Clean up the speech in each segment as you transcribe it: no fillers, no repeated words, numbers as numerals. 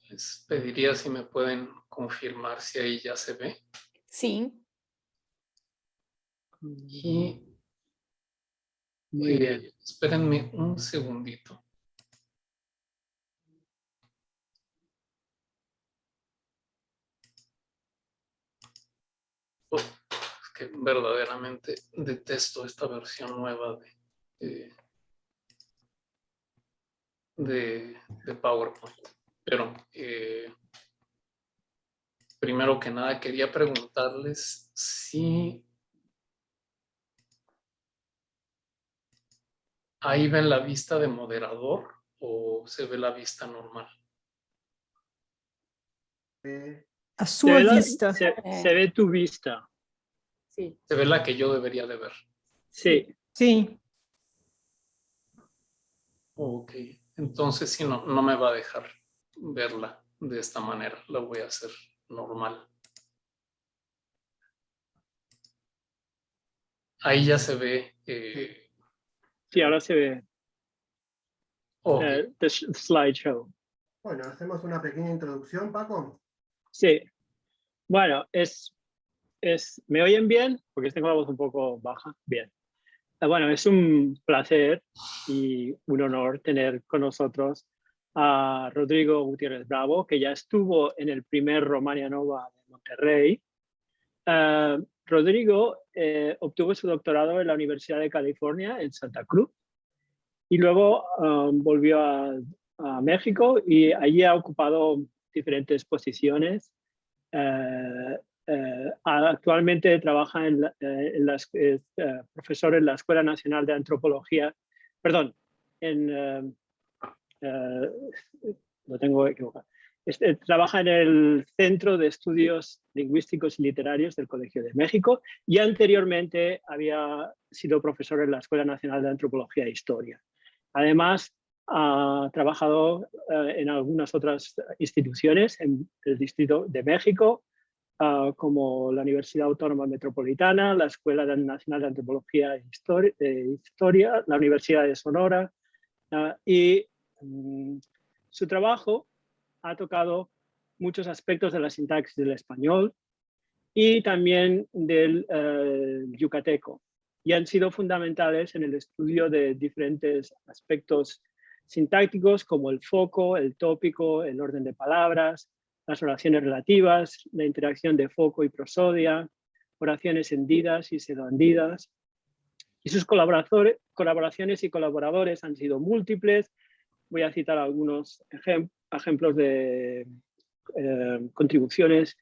Les pediría si me pueden confirmar si ahí ya se ve. Sí. Y Muy bien. espérenme un segundito. Es que verdaderamente detesto esta versión nueva de PowerPoint. Pero primero que nada quería preguntarles si ahí ven la vista de moderador o se ve la vista normal. A sua vista. Se ve tu vista. Sí. Se ve la que yo debería de ver. Sí. Sim. Ok, entonces si no me va a dejar verla de esta manera, la voy a hacer normal. Ahí ya se ve. Sí, ahora se ve Okay. the slideshow. Bueno, hacemos una pequeña introducción, Paco. Sí. Bueno, ¿me oyen bien? Porque tengo la voz un poco baja. Bien. Bueno, es un placer y un honor tener con nosotros a Rodrigo Gutiérrez Bravo, que ya estuvo en el primer Romania Nova de Monterrey. Rodrigo obtuvo su doctorado en la Universidad de California en Santa Cruz y luego volvió a México y allí ha ocupado diferentes posiciones. Actualmente trabaja profesor en la Escuela Nacional de Antropología, perdón, lo tengo equivocado. Trabaja en el Centro de Estudios Lingüísticos y Literarios del Colegio de México y anteriormente había sido profesor en la Escuela Nacional de Antropología e Historia. Además, ha trabajado en algunas otras instituciones en el Distrito de México, como la Universidad Autónoma Metropolitana, la Escuela Nacional de Antropología e Historia, la Universidad de Sonora, y su trabajo ha tocado muchos aspectos de la sintaxis del español y también del yucateco, y han sido fundamentales en el estudio de diferentes aspectos sintácticos como el foco, el tópico, el orden de palabras, las oraciones relativas, la interacción de foco y prosodia, oraciones hendidas y pseudohendidas. Y sus colaboraciones y colaboradores han sido múltiples. Voy a citar algunos ejemplos de contribuciones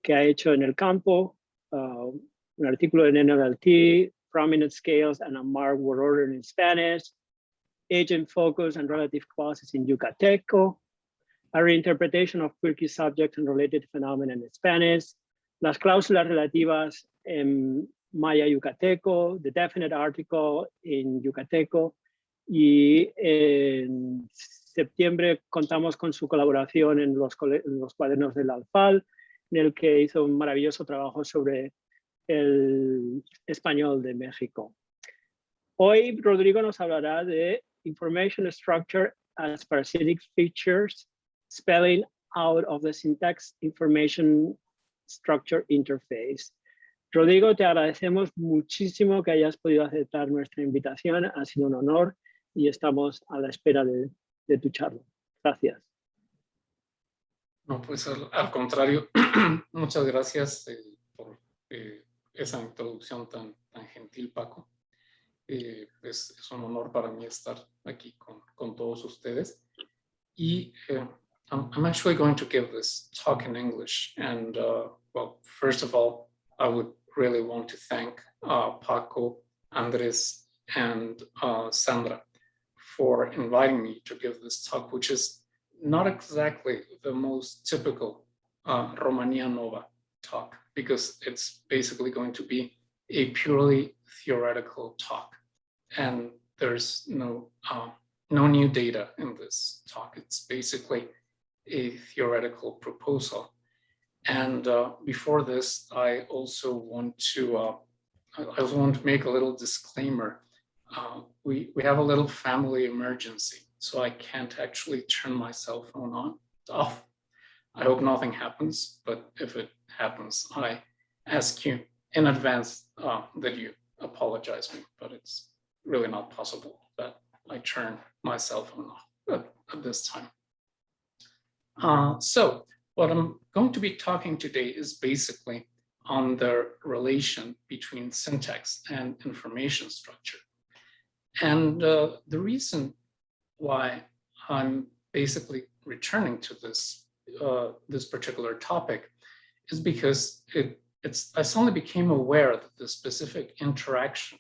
que ha hecho en el campo. Un artículo en NLT, Prominent Scales and a Marked Word Order in Spanish, Agent Focus and Relative Clauses in Yucateco, a Reinterpretation of Quirky Subject and Related Phenomena in Spanish, las cláusulas relativas en Maya Yucateco, the definite article in Yucateco, y en septiembre contamos con su colaboración en los cuadernos del Alfal, en el que hizo un maravilloso trabajo sobre el español de México. Hoy Rodrigo nos hablará de Information Structure as Parasitic Features, Spelling out of the Syntax Information Structure Interface. Rodrigo, te agradecemos muchísimo que hayas podido aceptar nuestra invitación. Ha sido un honor y estamos a la espera de tu charla. Gracias. No, pues al contrario, muchas gracias por esa introducción tan gentil, Paco. Pues es un honor para mí estar aquí con todos ustedes. Y I'm actually going to give this talk in English. And well, first of all, I would really want to thank Paco, Andres, and Sandra for inviting me to give this talk, which is not exactly the most typical Romania Nova talk, because it's basically going to be a purely theoretical talk. And there's no new data in this talk. It's basically a theoretical proposal. And before this, I also want to make a little disclaimer. We have a little family emergency, so I can't actually turn my cell phone off. I hope nothing happens, but if it happens, I ask you in advance that you apologize me, but it's really not possible that I turn my cell phone off at this time. So what I'm going to be talking today is basically on the relation between syntax and information structure. And the reason why I'm basically returning to this this particular topic is because I suddenly became aware that the specific interaction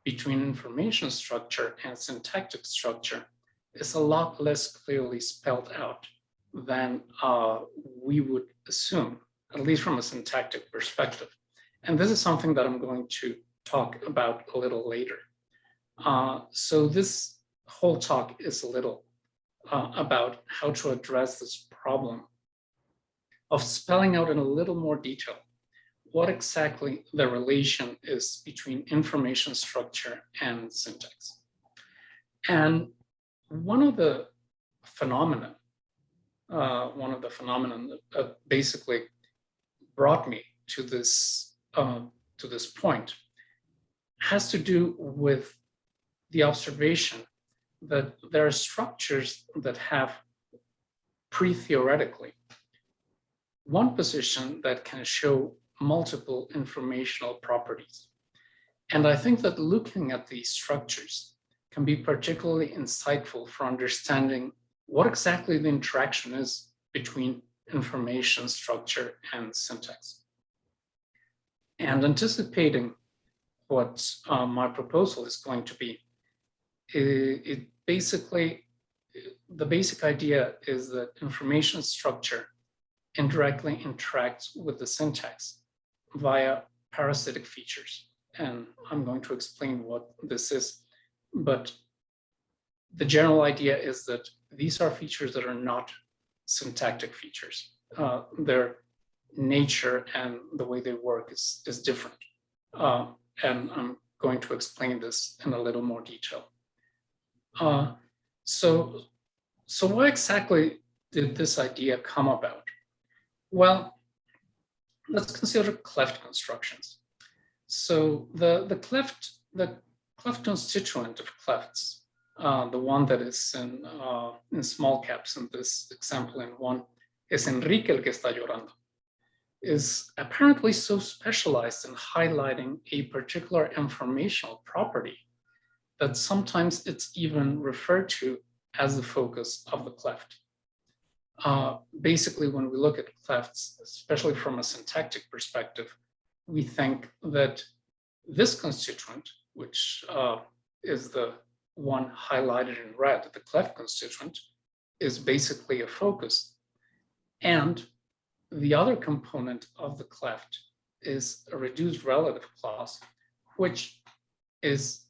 between information structure and syntactic structure is a lot less clearly spelled out than we would assume, at least from a syntactic perspective. And this is something that I'm going to talk about a little later. So this whole talk is a little about how to address this problem of spelling out in a little more detail what exactly the relation is between information structure and syntax. And one of the phenomena that basically brought me to this point has to do with the observation that there are structures that have pre-theoretically one position that can show multiple informational properties. And I think that looking at these structures can be particularly insightful for understanding what exactly the interaction is between information structure and syntax. And anticipating what my proposal is going to be, the basic idea is that information structure indirectly interacts with the syntax via parasitic features. And I'm going to explain what this is, but the general idea is that these are features that are not syntactic features. Their nature and the way they work is different. And I'm going to explain this in a little more detail. So why exactly did this idea come about? Well, let's consider cleft constructions. So the cleft constituent of clefts, the one that is in small caps in this example in one, es Enrique el que está llorando, is apparently so specialized in highlighting a particular informational property that sometimes it's even referred to as the focus of the cleft. Basically, when we look at clefts, especially from a syntactic perspective, we think that this constituent, which is the one highlighted in red, the cleft constituent, is basically a focus. And the other component of the cleft is a reduced relative clause, which is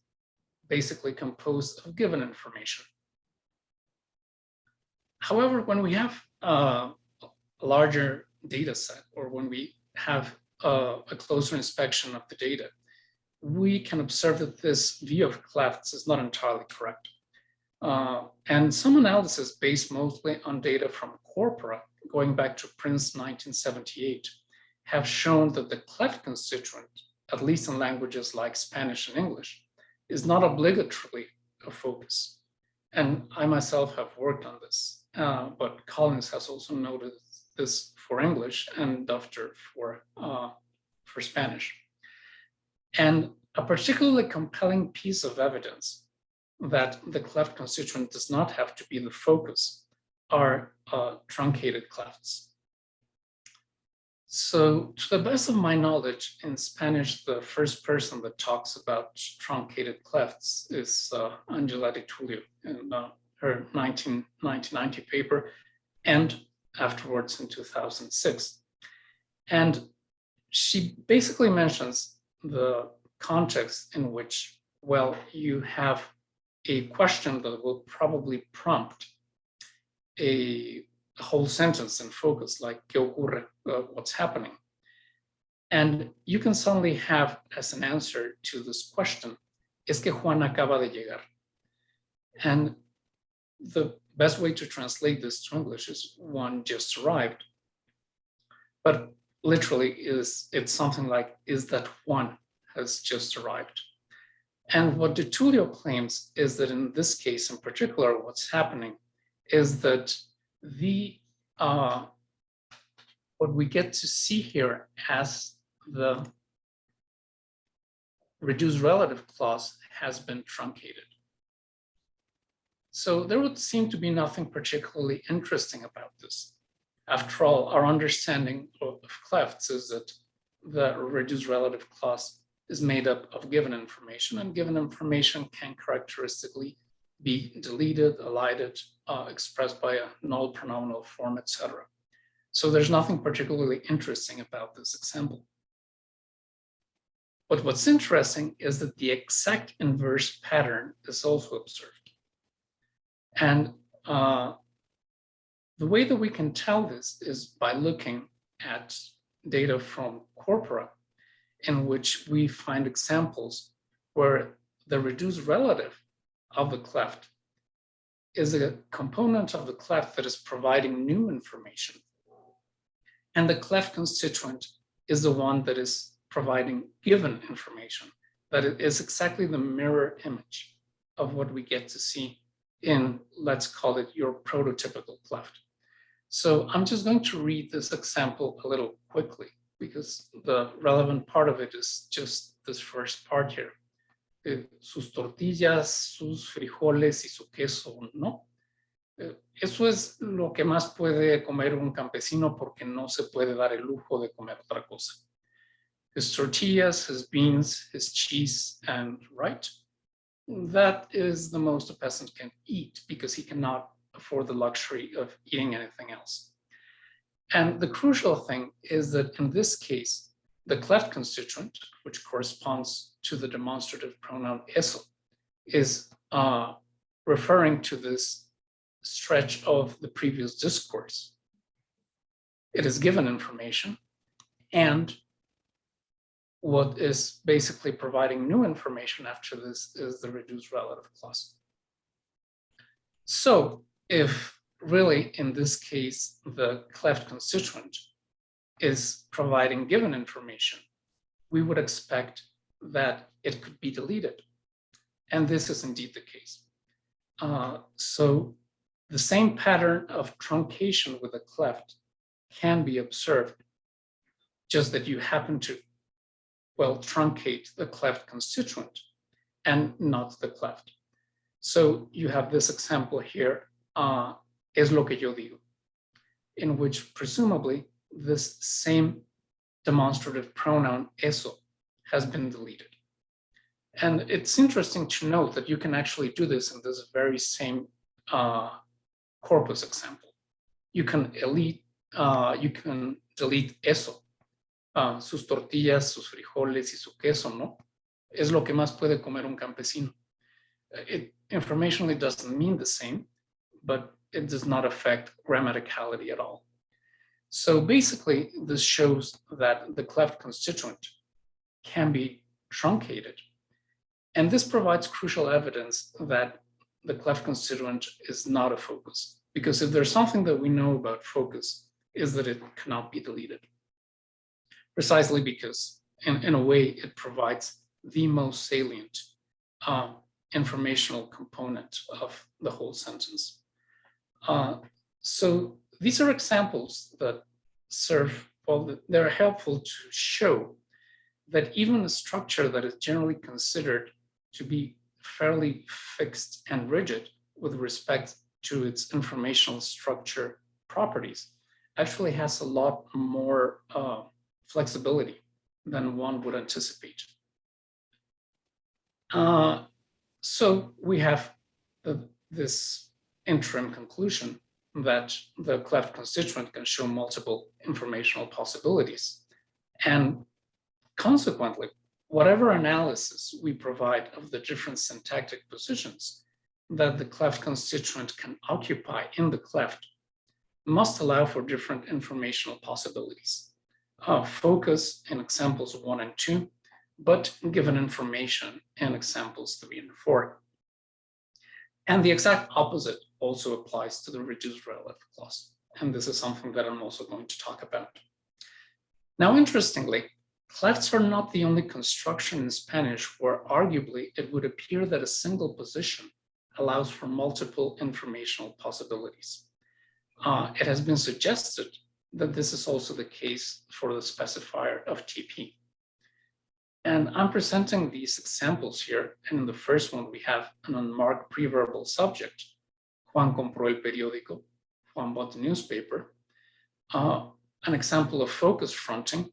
basically composed of given information. However, when we have a larger data set, or when we have a closer inspection of the data, we can observe that this view of clefts is not entirely correct. And some analysis based mostly on data from corpora, going back to Prince 1978, have shown that the cleft constituent, at least in languages like Spanish and English, is not obligatorily a focus. And I myself have worked on this. But Collins has also noted this for English and Dufter for Spanish. And a particularly compelling piece of evidence that the cleft constituent does not have to be the focus are truncated clefts. So to the best of my knowledge, in Spanish, the first person that talks about truncated clefts is Angela de Tullio in her 1990 paper, and afterwards in 2006. And she basically mentions the context in which, well, you have a question that will probably prompt a whole sentence in focus, like, ¿Qué ocurre? What's happening? And you can suddenly have as an answer to this question, es que Juan acaba de llegar. And the best way to translate this to English is Juan just arrived. but literally it's something like, is that one has just arrived. And what de Tullio claims is that in this case in particular, what's happening is that what we get to see here as the reduced relative clause has been truncated. So there would seem to be nothing particularly interesting about this. After all, our understanding of clefts is that the reduced relative clause is made up of given information, and given information can characteristically be deleted, elided, expressed by a null pronominal form, etc. So there's nothing particularly interesting about this example. But what's interesting is that the exact inverse pattern is also observed. And the way that we can tell this is by looking at data from corpora, in which we find examples where the reduced relative of the cleft is a component of the cleft that is providing new information. And the cleft constituent is the one that is providing given information, that it is exactly the mirror image of what we get to see in, let's call it, your prototypical cleft. So I'm just going to read this example a little quickly, because the relevant part of it is just this first part here. Sus tortillas, sus frijoles y su queso, ¿no? Eso es lo que más puede comer un campesino porque no se puede dar el lujo de comer otra cosa. His tortillas, his beans, his cheese, and right? That is the most a peasant can eat because he cannot afford the luxury of eating anything else. And the crucial thing is that in this case, the cleft constituent, which corresponds to the demonstrative pronoun eso, is referring to this stretch of the previous discourse. It is given information, and what is basically providing new information after this is the reduced relative clause. So if really in this case the cleft constituent is providing given information, we would expect that it could be deleted. And this is indeed the case. So the same pattern of truncation with a cleft can be observed, just that you happen to, well, truncate the cleft constituent and not the cleft. So you have this example here, es lo que yo digo, in which presumably this same demonstrative pronoun eso has been deleted. And it's interesting to note that you can actually do this in this very same corpus example. You can delete eso, sus tortillas, sus frijoles y su queso, ¿no? Es lo que más puede comer un campesino. It informationally doesn't mean the same, but it does not affect grammaticality at all. So basically, this shows that the cleft constituent can be truncated. And this provides crucial evidence that the cleft constituent is not a focus, because if there's something that we know about focus, is that it cannot be deleted. Precisely because, in a way, it provides the most salient informational component of the whole sentence. So these are examples that serve, well, they're helpful to show that even a structure that is generally considered to be fairly fixed and rigid with respect to its informational structure properties actually has a lot more flexibility than one would anticipate. So we have this interim conclusion that the cleft constituent can show multiple informational possibilities. And consequently, whatever analysis we provide of the different syntactic positions that the cleft constituent can occupy in the cleft must allow for different informational possibilities. Focus in examples 1 and 2, but given information in examples 3 and 4. And the exact opposite also applies to the reduced relative clause. And this is something that I'm also going to talk about. Now, interestingly, clefts are not the only construction in Spanish where arguably it would appear that a single position allows for multiple informational possibilities. It has been suggested that this is also the case for the specifier of TP. And I'm presenting these examples here. And in the first one, we have an unmarked preverbal subject. Juan compró el periódico. Juan bought the newspaper. An example of focus fronting.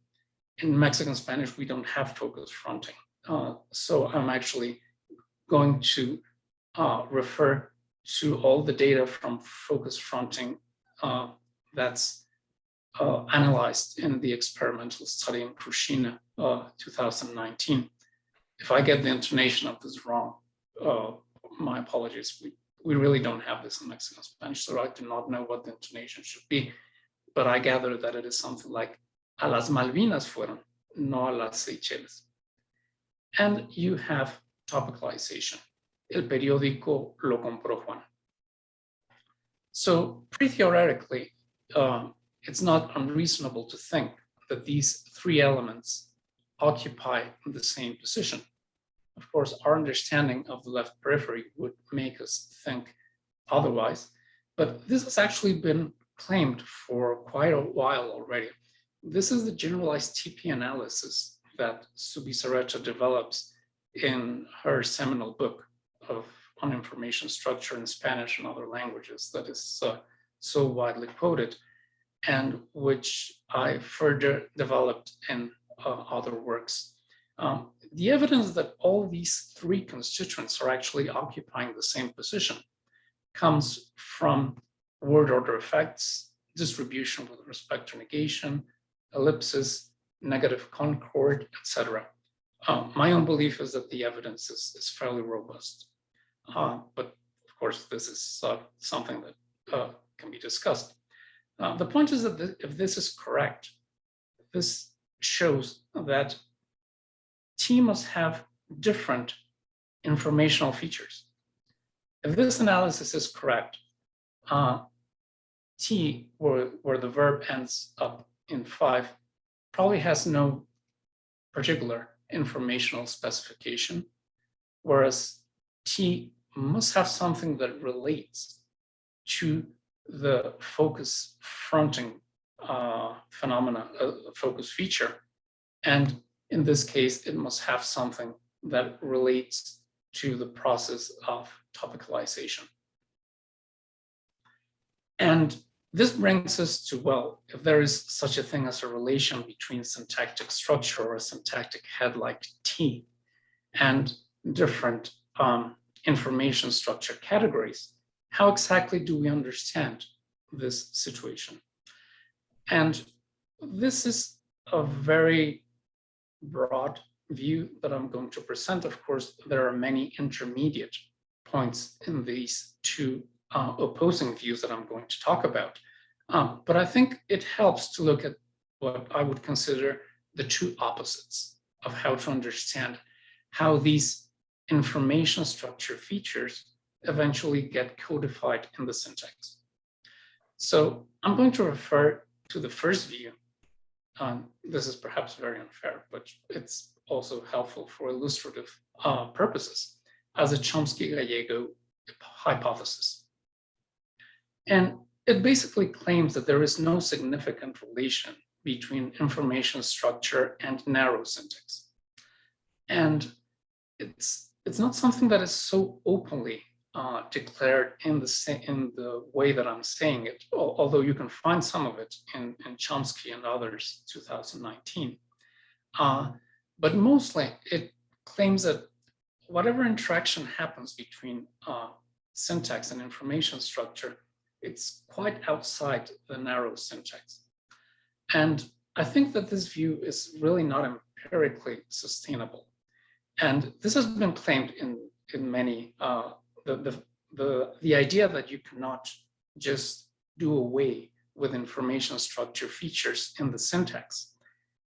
In Mexican Spanish, we don't have focus fronting. So I'm actually going to refer to all the data from focus fronting that's analyzed in the experimental study in Krushina 2019. If I get the intonation of this wrong, my apologies. We really don't have this in Mexican Spanish, so I do not know what the intonation should be, but I gather that it is something like, a las Malvinas fueron, no a las Seychelles. And you have topicalization. El periódico lo compró Juan. So pre-theoretically, it's not unreasonable to think that these three elements occupy the same position. Of course, our understanding of the left periphery would make us think otherwise, but this has actually been claimed for quite a while already. This is the generalized TP analysis that Zubizarreta develops in her seminal book on information structure in Spanish and other languages that is so widely quoted, and which I further developed in other works. The evidence that all these three constituents are actually occupying the same position comes from word order effects, distribution with respect to negation, ellipsis, negative concord, etc. My own belief is that the evidence is fairly robust. But of course, this is something that can be discussed. The point is that if this is correct, this shows that T must have different informational features. If this analysis is correct, T, where the verb ends up in 5, probably has no particular informational specification, whereas T must have something that relates to the focus fronting phenomena, focus feature. And in this case, it must have something that relates to the process of topicalization. And this brings us to, well, if there is such a thing as a relation between syntactic structure or a syntactic head like T and different information structure categories, how exactly do we understand this situation? And this is a very broad view that I'm going to present. Of course, there are many intermediate points in these two opposing views that I'm going to talk about. But I think it helps to look at what I would consider the two opposites of how to understand how these information structure features eventually get codified in the syntax. So I'm going to refer to the first view. This is perhaps very unfair, but it's also helpful for illustrative purposes as a Chomsky-Gallego hypothesis. And it basically claims that there is no significant relation between information structure and narrow syntax. And it's not something that is so openly declared in the way that I'm saying it, although you can find some of it in Chomsky and others, 2019. But mostly it claims that whatever interaction happens between syntax and information structure, it's quite outside the narrow syntax. And I think that this view is really not empirically sustainable. And this has been claimed in many, the idea that you cannot just do away with information structure features in the syntax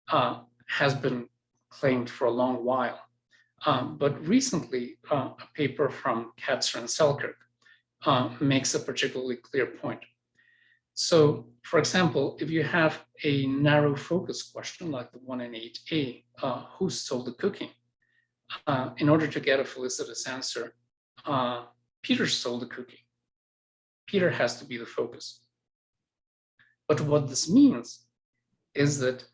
has been claimed for a long while. But recently, a paper from Katzer and Selkirk makes a particularly clear point. So, for example, if you have a narrow focus question like the one in 8A, who stole the cookie? In order to get a felicitous answer, Peter stole the cookie. Peter has to be the focus. But what this means is that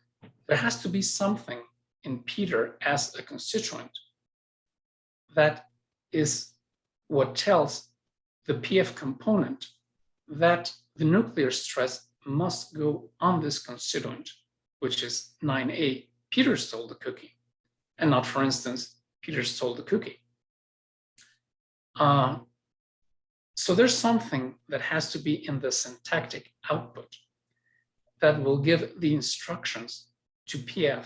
there has to be something in Peter as a constituent that is what tells the PF component that the nuclear stress must go on this constituent, which is 9A, Peter stole the cookie, and not, for instance, Peter stole the cookie. So there's something that has to be in the syntactic output that will give the instructions to PF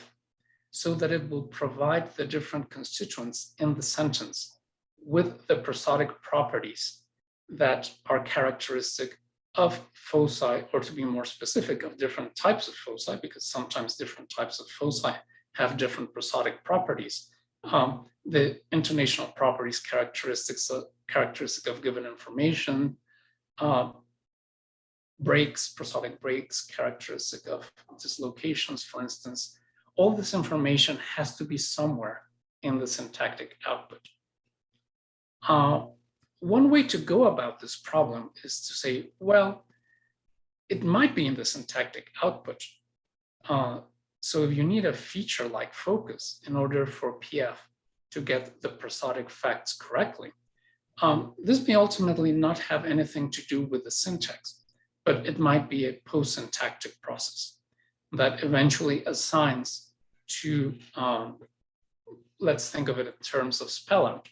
so that it will provide the different constituents in the sentence with the prosodic properties that are characteristic of foci, or to be more specific, of different types of foci, because sometimes different types of foci have different prosodic properties. The intonational properties characteristic of given information, breaks, prosodic breaks, characteristic of dislocations, for instance. All this information has to be somewhere in the syntactic output. One way to go about this problem is to say, well, it might be in the syntactic output. So if you need a feature like focus in order for PF to get the prosodic facts correctly, this may ultimately not have anything to do with the syntax, but it might be a post-syntactic process that eventually assigns to, let's think of it in terms of spellout,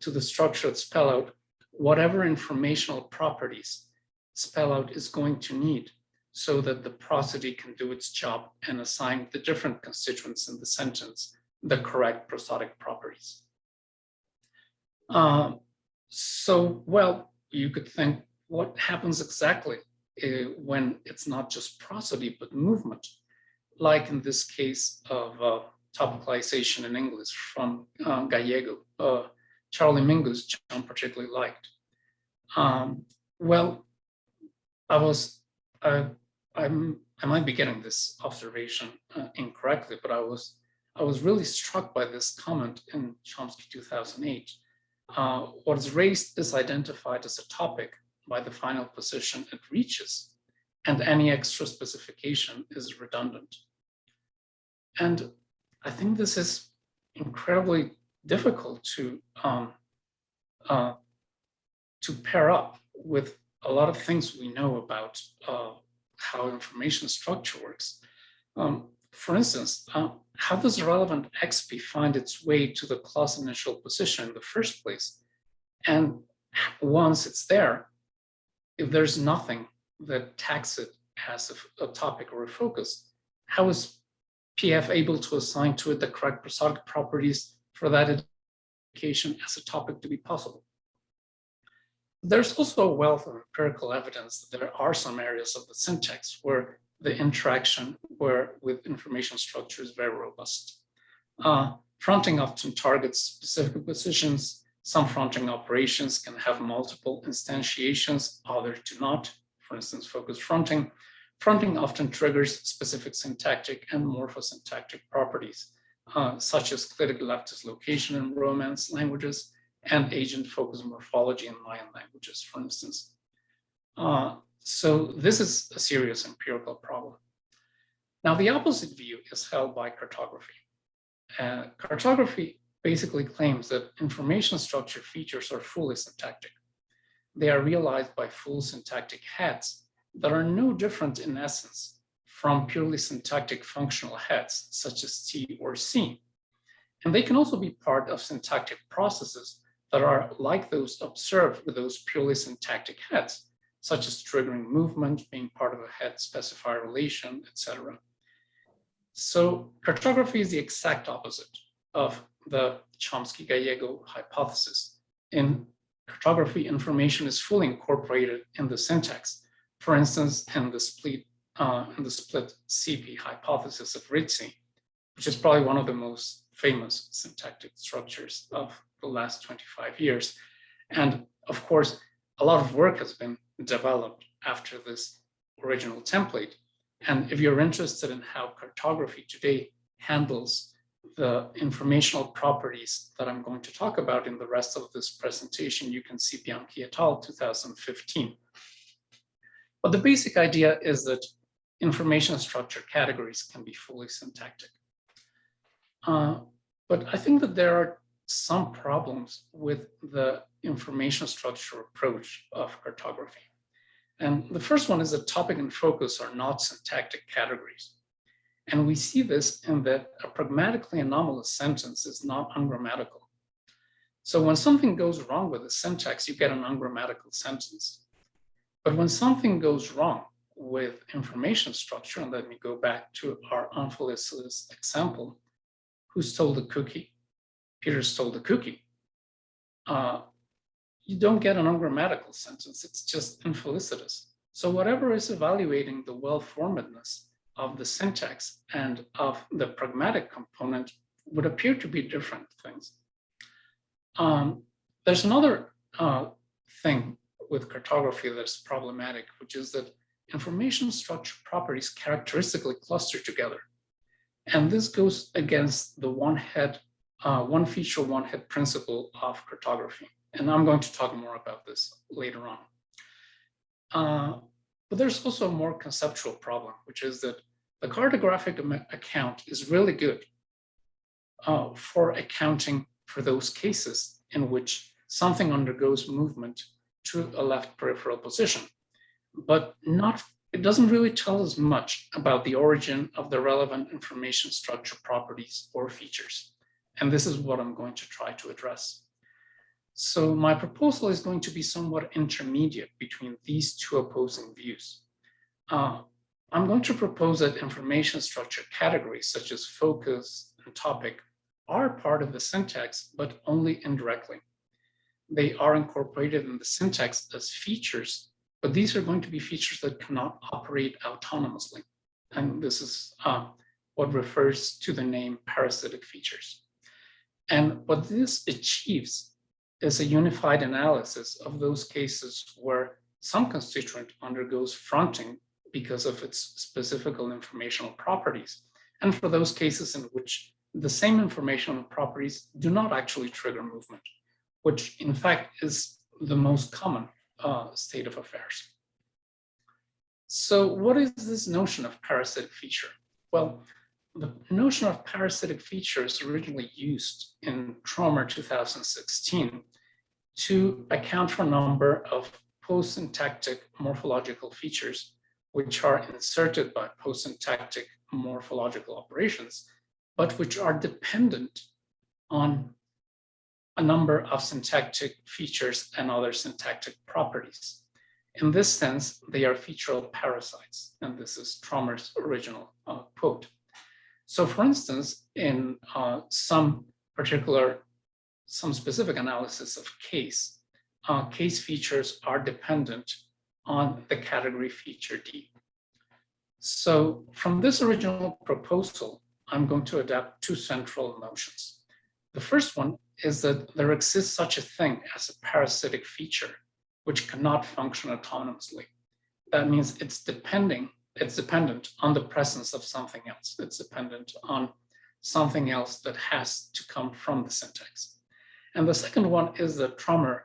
to the structured spellout, whatever informational properties spellout is going to need so that the prosody can do its job and assign the different constituents in the sentence the correct prosodic properties. So, well, you could think, what happens exactly when it's not just prosody, but movement, like in this case of topicalization in English from Gallego, Charlie Mingus, John particularly liked. Well, I might be getting this observation incorrectly, but I was really struck by this comment in Chomsky 2008. What is raised is identified as a topic by the final position it reaches, and any extra specification is redundant. And I think this is incredibly difficult to pair up with a lot of things we know about how information structure works. For instance, how does relevant XP find its way to the clause initial position in the first place? And once it's there, if there's nothing that tags it as a topic or a focus, how is PF able to assign to it the correct prosodic properties for that indication as a topic to be possible? There's also a wealth of empirical evidence that there are some areas of the syntax where the interaction with information structure is very robust. Fronting often targets specific positions. Some fronting operations can have multiple instantiations, others do not. For instance, focus fronting. Fronting often triggers specific syntactic and morphosyntactic properties, such as clitic left dislocation in Romance languages and agent focus morphology in Mayan languages, for instance. So this is a serious empirical problem. Now, the opposite view is held by cartography. Cartography basically claims that information structure features are fully syntactic. They are realized by full syntactic heads that are no different in essence from purely syntactic functional heads, such as T or C. And they can also be part of syntactic processes that are like those observed with those purely syntactic heads, such as triggering movement, being part of a head specifier relation, etc. So cartography is the exact opposite of the Chomsky-Gallego hypothesis. In cartography, information is fully incorporated in the syntax. For instance, in the split CP hypothesis of Ritzy, which is probably one of the most famous syntactic structures of the last 25 years. And of course, a lot of work has been developed after this original template. And if you're interested in how cartography today handles the informational properties that I'm going to talk about in the rest of this presentation, you can see Bianchi et al. 2015. But the basic idea is that information structure categories can be fully syntactic. But I think that there are some problems with the information structure approach of cartography. And the first one is that topic and focus are not syntactic categories. And we see this in that a pragmatically anomalous sentence is not ungrammatical. So when something goes wrong with the syntax, you get an ungrammatical sentence. But when something goes wrong with information structure, and let me go back to our unfelicitous example, who stole the cookie? Peter stole the cookie. You don't get an ungrammatical sentence, it's just infelicitous. So whatever is evaluating the well-formedness of the syntax and of the pragmatic component would appear to be different things. There's another thing with cartography that's problematic, which is that information structure properties characteristically cluster together. And this goes against the one feature, one head principle of cartography. And I'm going to talk more about this later on. But there's also a more conceptual problem, which is that the cartographic account is really good for accounting for those cases in which something undergoes movement to a left peripheral position, but it doesn't really tell us much about the origin of the relevant information structure properties or features. And this is what I'm going to try to address. So my proposal is going to be somewhat intermediate between these two opposing views. I'm going to propose that information structure categories such as focus and topic are part of the syntax, but only indirectly. They are incorporated in the syntax as features, but these are going to be features that cannot operate autonomously. And this is what refers to the name parasitic features. And what this achieves is a unified analysis of those cases where some constituent undergoes fronting because of its specific informational properties, and for those cases in which the same informational properties do not actually trigger movement, which in fact is the most common state of affairs. So what is this notion of parasitic feature? Well, the notion of parasitic feature is originally used in Tromer 2016 to account for a number of post-syntactic morphological features which are inserted by post-syntactic morphological operations, but which are dependent on a number of syntactic features and other syntactic properties. In this sense, they are featural parasites, and this is Tromer's original quote. So for instance, in some specific analysis of case features are dependent on the category feature D. So from this original proposal, I'm going to adapt two central notions. The first one is that there exists such a thing as a parasitic feature which cannot function autonomously. That means it's dependent on the presence of something else. It's dependent on something else that has to come from the syntax. And the second one is that Tromer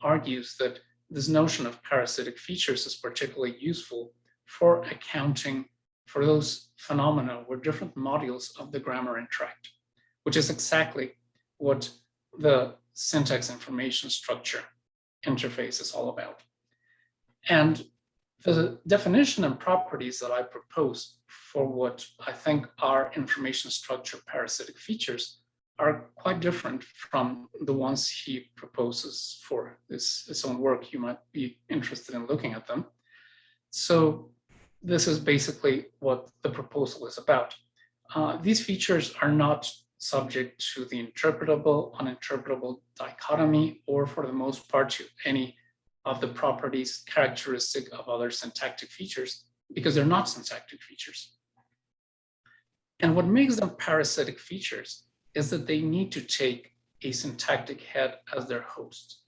argues that this notion of parasitic features is particularly useful for accounting for those phenomena where different modules of the grammar interact, which is exactly what the syntax information structure interface is all about. And the definition and properties that I propose for what I think are information structure parasitic features are quite different from the ones he proposes for his own work. You might be interested in looking at them. So this is basically what the proposal is about. These features are not subject to the interpretable, uninterpretable dichotomy, or for the most part to any of the properties characteristic of other syntactic features, because they're not syntactic features. And what makes them parasitic features is that they need to take a syntactic head as their host.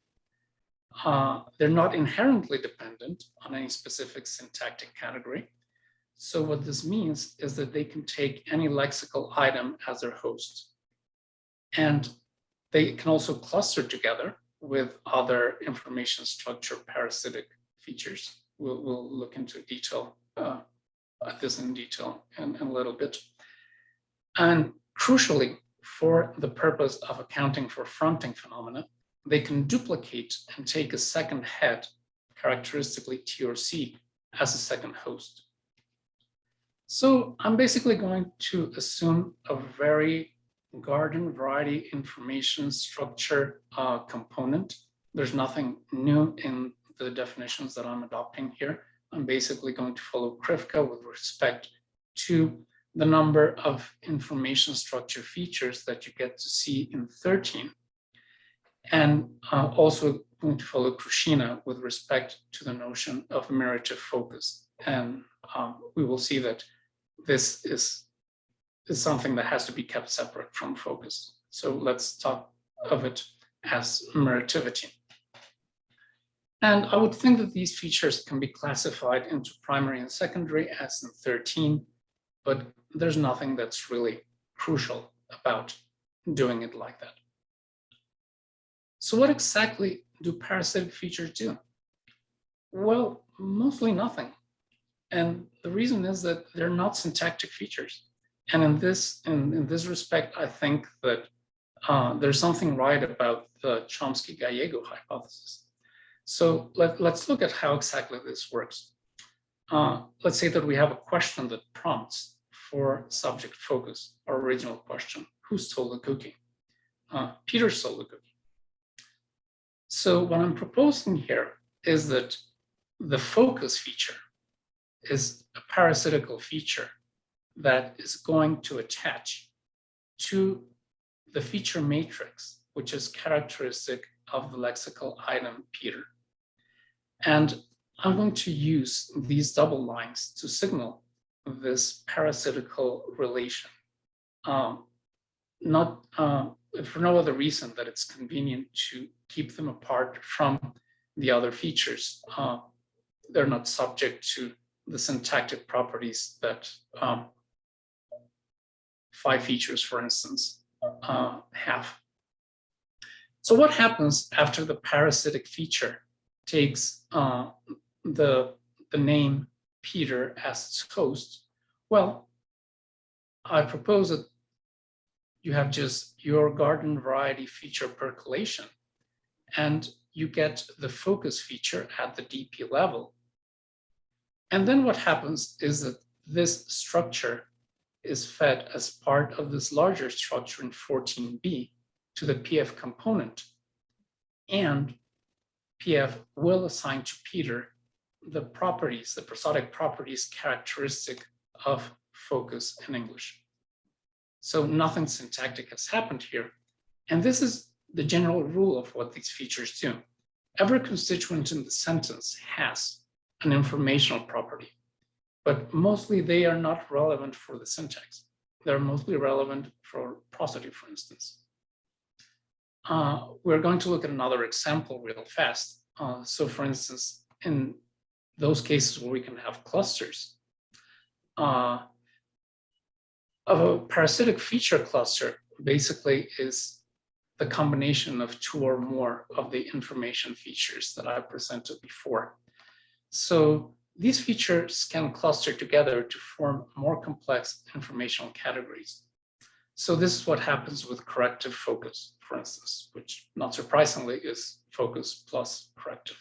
they're not inherently dependent on any specific syntactic category. So what this means is that they can take any lexical item as their host. And they can also cluster together with other information structure parasitic features. We'll look into detail at this in detail in a little bit. And crucially, for the purpose of accounting for fronting phenomena, they can duplicate and take a second head, characteristically T or C, as a second host. So I'm basically going to assume a very garden variety information structure component. There's nothing new in the definitions that I'm adopting here. I'm basically going to follow Krivka with respect to the number of information structure features that you get to see in 13. And also going to follow Krushina with respect to the notion of meritive focus. And we will see that this is something that has to be kept separate from focus. So let's talk of it as meritivity. And I would think that these features can be classified into primary and secondary as in 13, but there's nothing that's really crucial about doing it like that. So what exactly do parasitic features do? Well, mostly nothing. And the reason is that they're not syntactic features. And in this respect, I think that there's something right about the Chomsky-Gallego hypothesis. So let's look at how exactly this works. Let's say that we have a question that prompts for subject focus, our original question: who stole the cookie? Peter stole the cookie. So what I'm proposing here is that the focus feature is a parasitical feature that is going to attach to the feature matrix, which is characteristic of the lexical item Peter. And I'm going to use these double lines to signal this parasitical relation, not for no other reason that it's convenient to keep them apart from the other features. They're not subject to the syntactic properties that 5 features, for instance, have. So what happens after the parasitic feature takes the name Peter as its host? Well, I propose that you have just your garden variety feature percolation, and you get the focus feature at the DP level. And then what happens is that this structure is fed as part of this larger structure in 14b to the PF component. And PF will assign to Peter the properties, the prosodic properties characteristic of focus in English. So nothing syntactic has happened here. And this is the general rule of what these features do. Every constituent in the sentence has an informational property, but mostly they are not relevant for the syntax. They're mostly relevant for prosody, for instance. We're going to look at another example real fast. So for instance, in those cases where we can have clusters, of a parasitic feature cluster basically is the combination of 2 or more of the information features that I presented before. So these features can cluster together to form more complex informational categories. So this is what happens with corrective focus, for instance, which not surprisingly is focus plus corrective.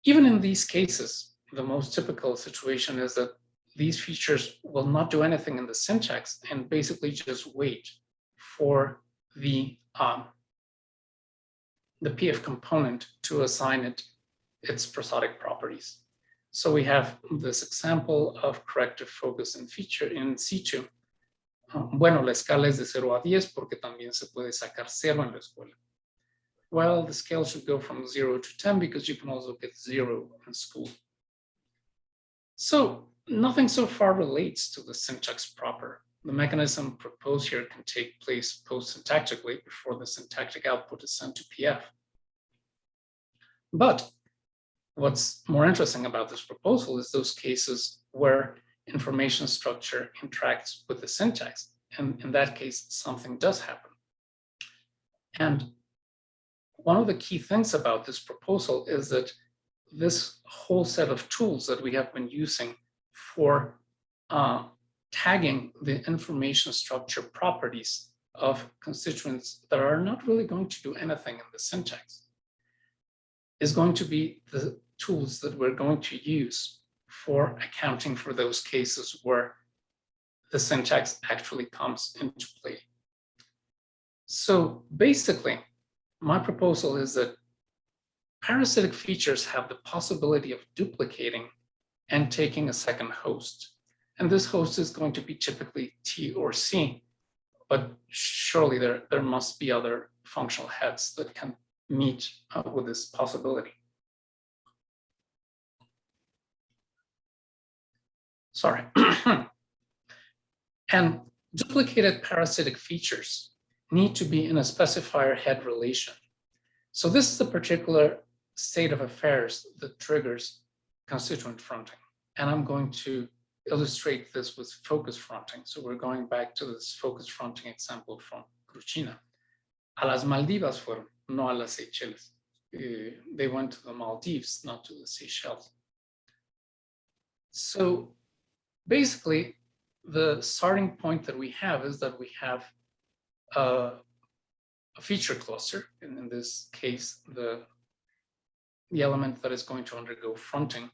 Even in these cases, the most typical situation is that these features will not do anything in the syntax and basically just wait for the PF component to assign it its prosodic properties. So we have this example of corrective focus in feature in C2. Bueno, la escala es de 0 a 10 porque también se puede sacar 0 en la escuela. Well, the scale should go from 0 to 10 because you can also get 0 in school. So nothing so far relates to the syntax proper. The mechanism proposed here can take place post-syntactically before the syntactic output is sent to PF. But what's more interesting about this proposal is those cases where information structure interacts with the syntax. And in that case, something does happen. And one of the key things about this proposal is that this whole set of tools that we have been using for tagging the information structure properties of constituents that are not really going to do anything in the syntax is going to be the tools that we're going to use for accounting for those cases where the syntax actually comes into play. So basically, my proposal is that parasitic features have the possibility of duplicating and taking a second host. And this host is going to be typically T or C, but surely there must be other functional heads that can meet with this possibility. Sorry. And duplicated parasitic features need to be in a specifier head relation. So this is the particular state of affairs that triggers constituent fronting. And I'm going to illustrate this with focus fronting. So we're going back to this focus fronting example from Crucina. A las Maldivas fueron, no a las Seychelles. They went to the Maldives, not to the Seychelles. So basically, the starting point that we have is that we have a feature cluster. And in this case, the element that is going to undergo fronting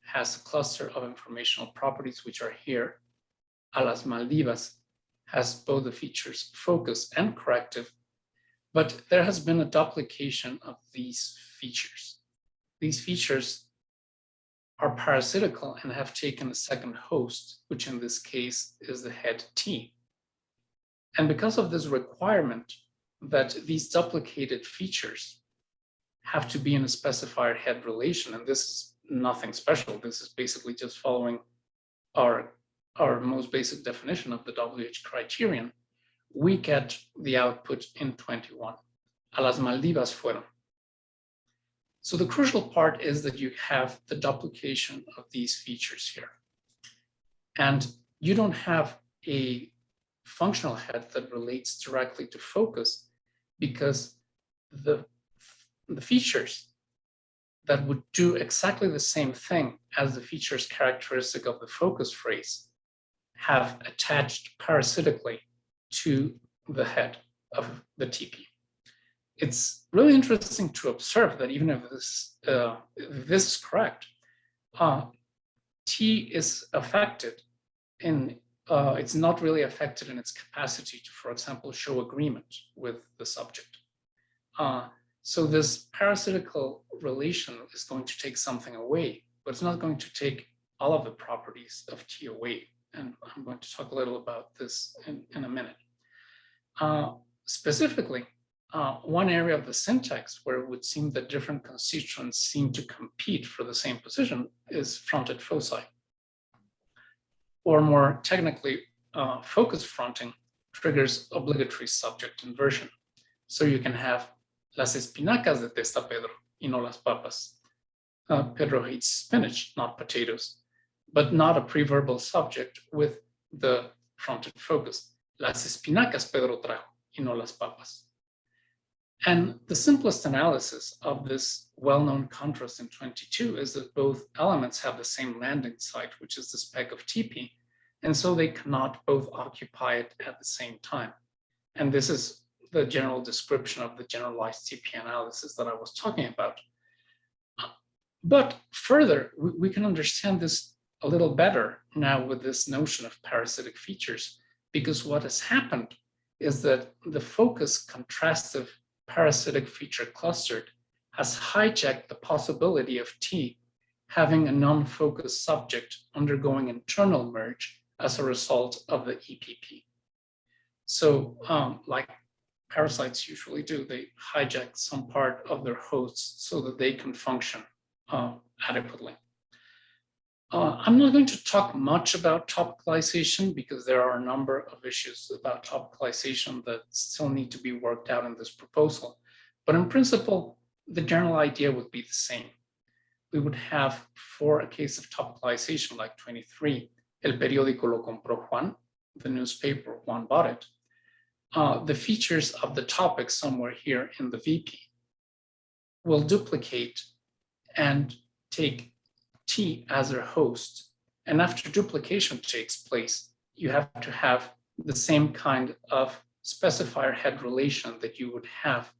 has a cluster of informational properties, which are here. A las Maldivas has both the features focus and corrective, but there has been a duplication of these features. These features are parasitical and have taken a second host, which in this case is the head T. And because of this requirement that these duplicated features have to be in a specifier head relation, and this is nothing special, this is basically just following our most basic definition of the WH criterion, we get the output in 21. A las Maldivas fueron. So the crucial part is that you have the duplication of these features here. And you don't have a functional head that relates directly to focus because the features that would do exactly the same thing as the features characteristic of the focus phrase have attached parasitically to the head of the TP. It's really interesting to observe that even if this is correct, T is affected in, it's not really affected in its capacity to, for example, show agreement with the subject. So this parasitical relation is going to take something away, but it's not going to take all of the properties of T away. And I'm going to talk a little about this in a minute. Specifically, one area of the syntax where it would seem that different constituents seem to compete for the same position is fronted foci. Or more technically, focus fronting triggers obligatory subject inversion. So you can have las espinacas detesta Pedro y no las papas. Pedro hates spinach, not potatoes, but not a preverbal subject with the fronted focus. Las espinacas Pedro trajo y no las papas. And the simplest analysis of this well-known contrast in 22 is that both elements have the same landing site, which is the spec of TP, and so they cannot both occupy it at the same time. And this is the general description of the generalized TP analysis that I was talking about. But further, we can understand this a little better now with this notion of parasitic features, because what has happened is that the focus contrastive parasitic feature clustered has hijacked the possibility of T having a non-focused subject undergoing internal merge as a result of the EPP. So like parasites usually do, they hijack some part of their hosts so that they can function adequately. I'm not going to talk much about topicalization because there are a number of issues about topicalization that still need to be worked out in this proposal. But in principle, the general idea would be the same. We would have, for a case of topicalization like 23, el periódico lo compró Juan, the newspaper, Juan bought it. The features of the topic somewhere here in the VP will duplicate and take T as their host. And after duplication takes place, you have to have the same kind of specifier head relation that you would have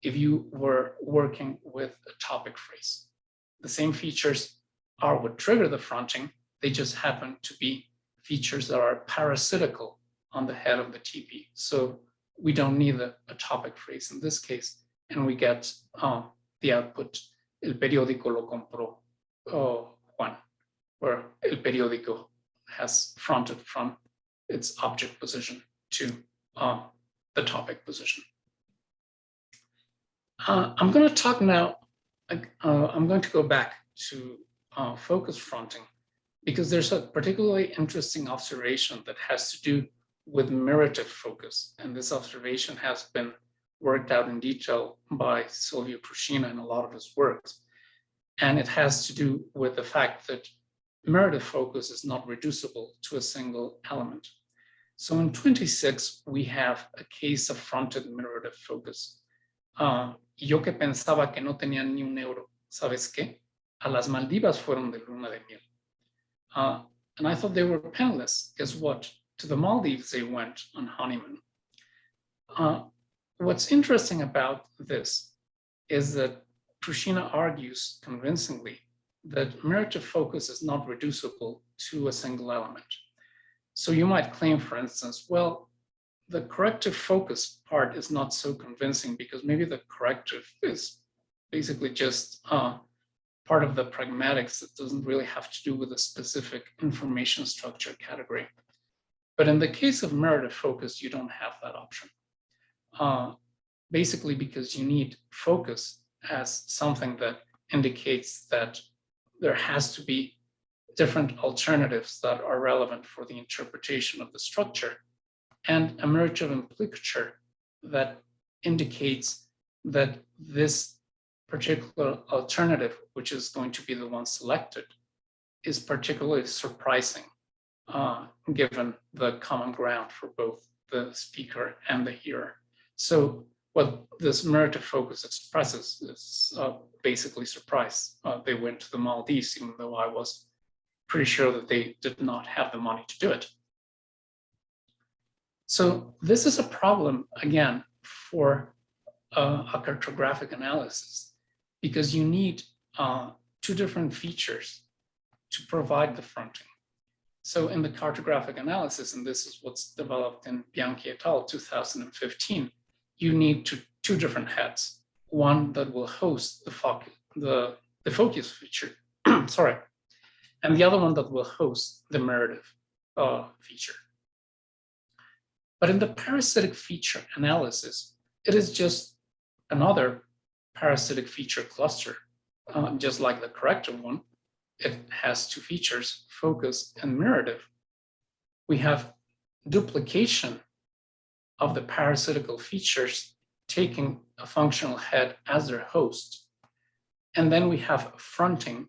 if you were working with a topic phrase. The same features are what trigger the fronting. They just happen to be features that are parasitical on the head of the TP. So we don't need a topic phrase in this case, and we get the output, el periódico lo compró Juan, where el periódico has fronted from its object position to the topic position. I'm going to talk now, I'm going to go back to focus fronting, because there's a particularly interesting observation that has to do with meritive focus. And this observation has been worked out in detail by Silvio Prushina in a lot of his works. And it has to do with the fact that meritive focus is not reducible to a single element. So in 26, we have a case of fronted meritive focus. Yo que pensaba que no tenían ni un euro, ¿sabes qué? A las Maldivas fueron de luna de miel. And I thought they were penniless. Guess what? To the Maldives they went on honeymoon. What's interesting about this is that Prushina argues convincingly that meritive focus is not reducible to a single element. So you might claim, for instance, well, the corrective focus part is not so convincing because maybe the corrective is basically just part of the pragmatics that doesn't really have to do with a specific information structure category. But in the case of meritive focus, you don't have that option. Basically because you need focus as something that indicates that there has to be different alternatives that are relevant for the interpretation of the structure, and a meritive implicature that indicates that this particular alternative, which is going to be the one selected, is particularly surprising, given the common ground for both the speaker and the hearer. So what this meritive focus expresses is basically surprise. They went to the Maldives, even though I was pretty sure that they did not have the money to do it. So this is a problem, again, for a cartographic analysis, because you need two different features to provide the fronting. So in the cartographic analysis, and this is what's developed in Bianchi et al. 2015, you need two different heads, one that will host the focus feature, sorry, and the other one that will host the meritive feature. But in the parasitic feature analysis, it is just another parasitic feature cluster, just like the corrective one. It has two features, focus and meritive. We have duplication of the parasitical features taking a functional head as their host. And then we have fronting,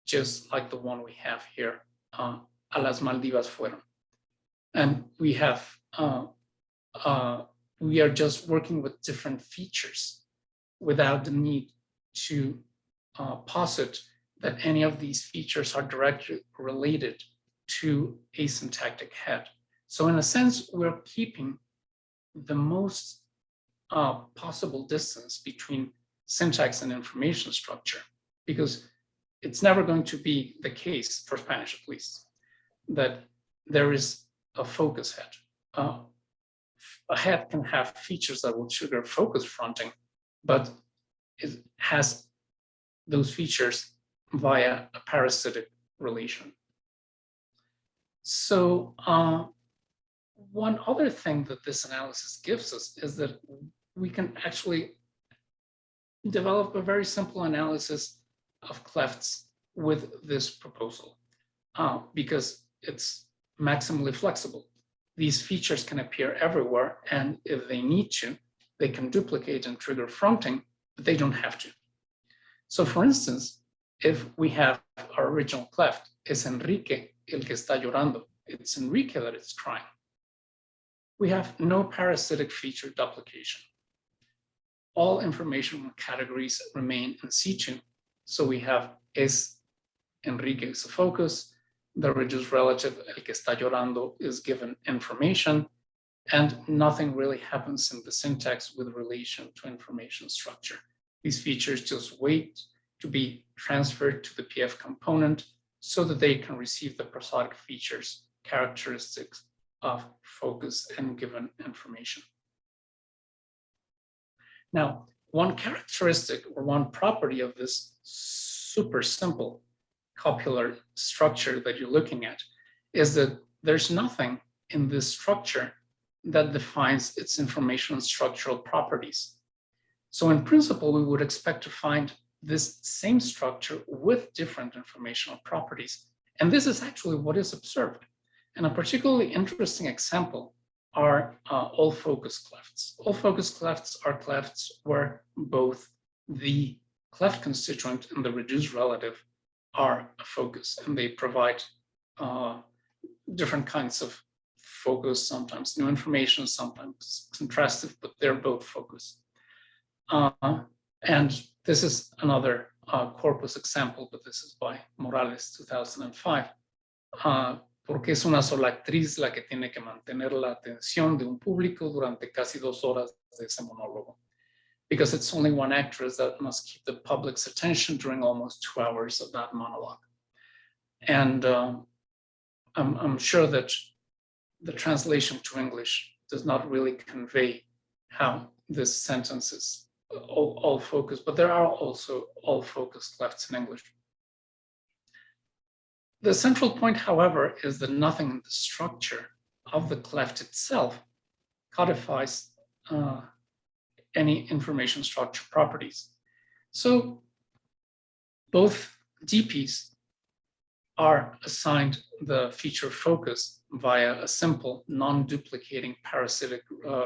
just like the one we have here, a las Maldivas fueron. And we have, we are just working with different features without the need to posit that any of these features are directly related to a syntactic head. So in a sense, we're keeping the most possible distance between syntax and information structure, because it's never going to be the case, for Spanish at least, that there is a focus head. A head can have features that will trigger focus fronting, but it has those features via a parasitic relation. So one other thing that this analysis gives us is that we can actually develop a very simple analysis of clefts with this proposal because it's maximally flexible. These features can appear everywhere, and if they need to, they can duplicate and trigger fronting, they don't have to. So for instance, if we have our original cleft, es Enrique el que está llorando, it's Enrique that is crying, we have no parasitic feature duplication. All information categories remain in situ. So we have es Enrique is a focus, the reduced relative el que está llorando is given information, and nothing really happens in the syntax with relation to information structure. These features just wait to be transferred to the PF component so that they can receive the prosodic features, characteristics of focus and given information. Now, one characteristic or one property of this super simple copular structure that you're looking at is that there's nothing in this structure that defines its information structural properties. So in principle, we would expect to find this same structure with different informational properties. And this is actually what is observed. And a particularly interesting example are all focus clefts. All focus clefts are clefts where both the cleft constituent and the reduced relative are a focus, and they provide different kinds of focus, sometimes new information, sometimes contrastive, but they're both focus. And this is another corpus example, but this is by Morales, 2005. Porque es una sola actriz la que tiene que mantener la atención de un público durante casi 2 horas de ese monólogo. Because it's only one actress that must keep the public's attention during almost 2 hours of that monologue. And I'm sure that the translation to English does not really convey how this sentence is all focus, but there are also all focus clefts in English. The central point, however, is that nothing in the structure of the cleft itself codifies any information structure properties. So both DPs are assigned the feature focus via a simple non-duplicating parasitic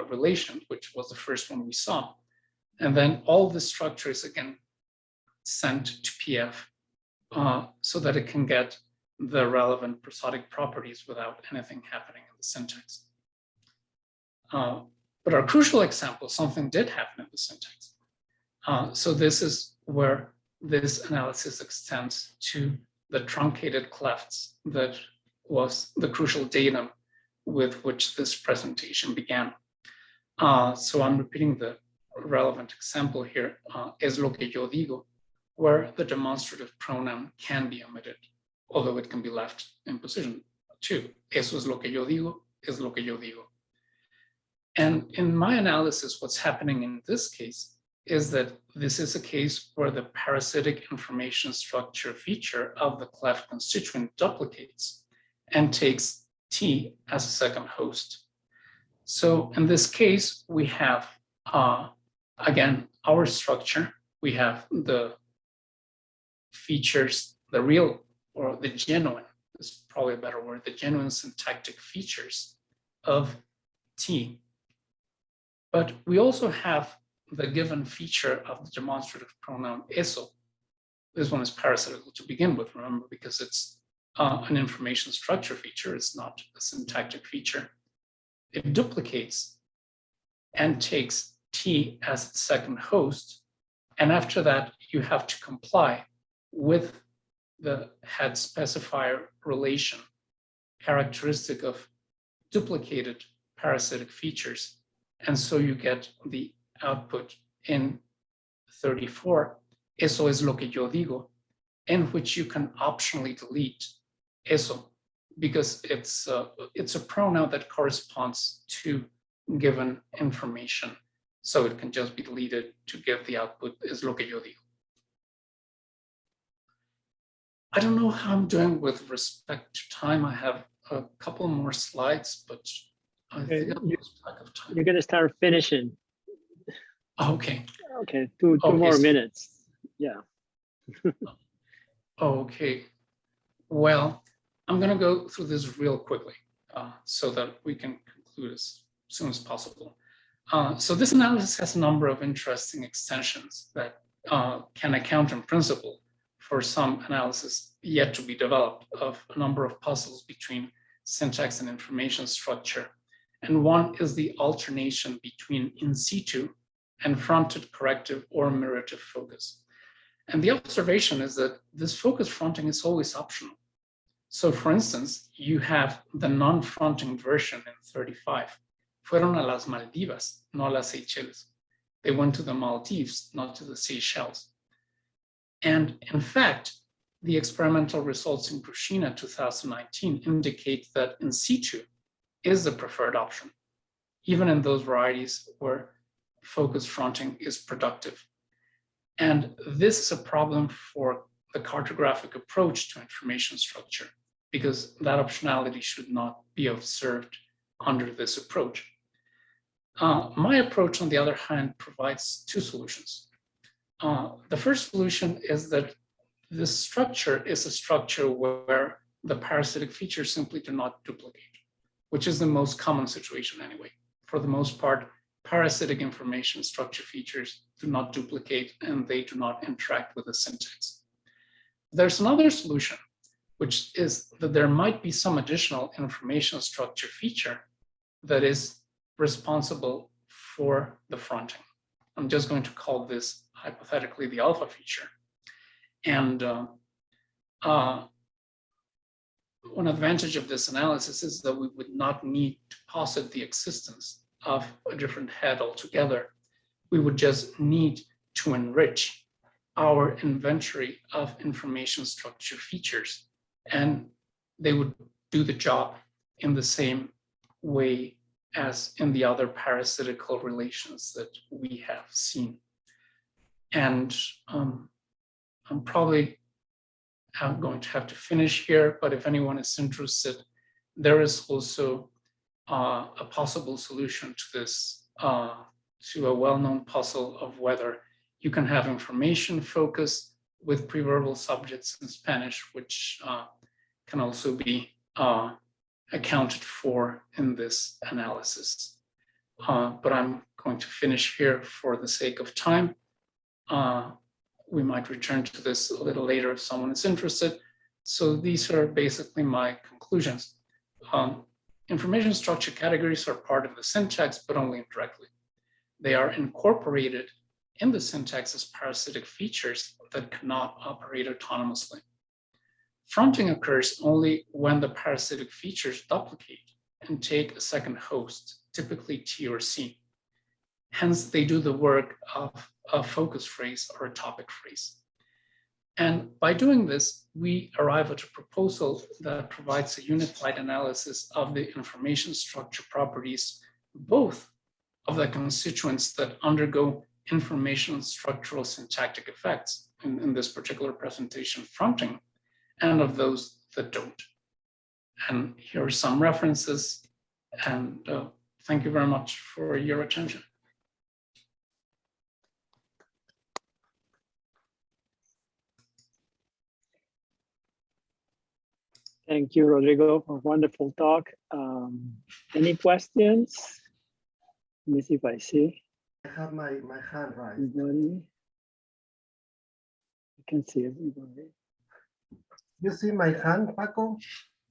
relation, which was the first one we saw. And then all the structure is again sent to PF so that it can get the relevant prosodic properties without anything happening in the syntax. But our crucial example, something did happen in the syntax. So this is where this analysis extends to the truncated clefts that was the crucial datum with which this presentation began. So I'm repeating the relevant example here, es lo que yo digo, where the demonstrative pronoun can be omitted, although it can be left in position too. Eso es lo que yo digo, es lo que yo digo. And in my analysis, what's happening in this case is that this is a case where the parasitic information structure feature of the cleft constituent duplicates and takes T as a second host. So in this case, we have, again, our structure. We have the features, the real or the genuine, is probably a better word, the genuine syntactic features of T. But we also have the given feature of the demonstrative pronoun eso. This one is parasitical to begin with, remember, because it's an information structure feature, it's not a syntactic feature. It duplicates and takes T as its second host. And after that, you have to comply with the head specifier relation characteristic of duplicated parasitic features. And so you get the output in 34, eso es lo que yo digo, in which you can optionally delete eso, because it's a pronoun that corresponds to given information. So it can just be deleted to give the output es lo que yo digo. I don't know how I'm doing with respect to time. I have a couple more slides, but I think I'll lose track of time. You're going to start finishing. Okay. Okay, two more minutes. Yeah. Okay. Well, I'm going to go through this real quickly so that we can conclude as soon as possible. So this analysis has a number of interesting extensions that can account in principle for some analysis yet to be developed of a number of puzzles between syntax and information structure. And one is the alternation between in situ and fronted corrective or mirrorative focus. And the observation is that this focus fronting is always optional. So for instance, you have the non-fronting version in 35. Fueron a las Maldivas, no a las Seychelles. They went to the Maldives, not to the Seychelles. And in fact, the experimental results in Krushina 2019 indicate that in situ is the preferred option, even in those varieties where focus fronting is productive. And this is a problem for the cartographic approach to information structure, because that optionality should not be observed under this approach. My approach, on the other hand, provides two solutions. The first solution is that this structure is a structure where the parasitic features simply do not duplicate, which is the most common situation anyway. For the most part, parasitic information structure features do not duplicate and they do not interact with the syntax. There's another solution, which is that there might be some additional information structure feature that is responsible for the fronting. I'm just going to call this hypothetically the alpha feature. And one advantage of this analysis is that we would not need to posit the existence of a different head altogether. We would just need to enrich our inventory of information structure features, and they would do the job in the same way as in the other parasitical relations that we have seen. And I'm probably going to have to finish here, but if anyone is interested, there is also a possible solution to this, to a well-known puzzle of whether you can have information focus with preverbal subjects in Spanish, which can also be accounted for in this analysis. But I'm going to finish here for the sake of time. We might return to this a little later if someone is interested. So these are basically my conclusions. Information structure categories are part of the syntax, but only indirectly. They are incorporated in the syntax as parasitic features that cannot operate autonomously. Fronting occurs only when the parasitic features duplicate and take a second host, typically T or C. Hence, they do the work of a focus phrase or a topic phrase. And by doing this, we arrive at a proposal that provides a unified analysis of the information structure properties, both of the constituents that undergo information structural syntactic effects, in this particular presentation, fronting, and of those that don't. And here are some references, and thank you very much for your attention. Thank you, Rodrigo, for a wonderful talk. Any questions? Let me see if I see. I have my hand raised. Everybody? I can see everybody. You see my hand, Paco?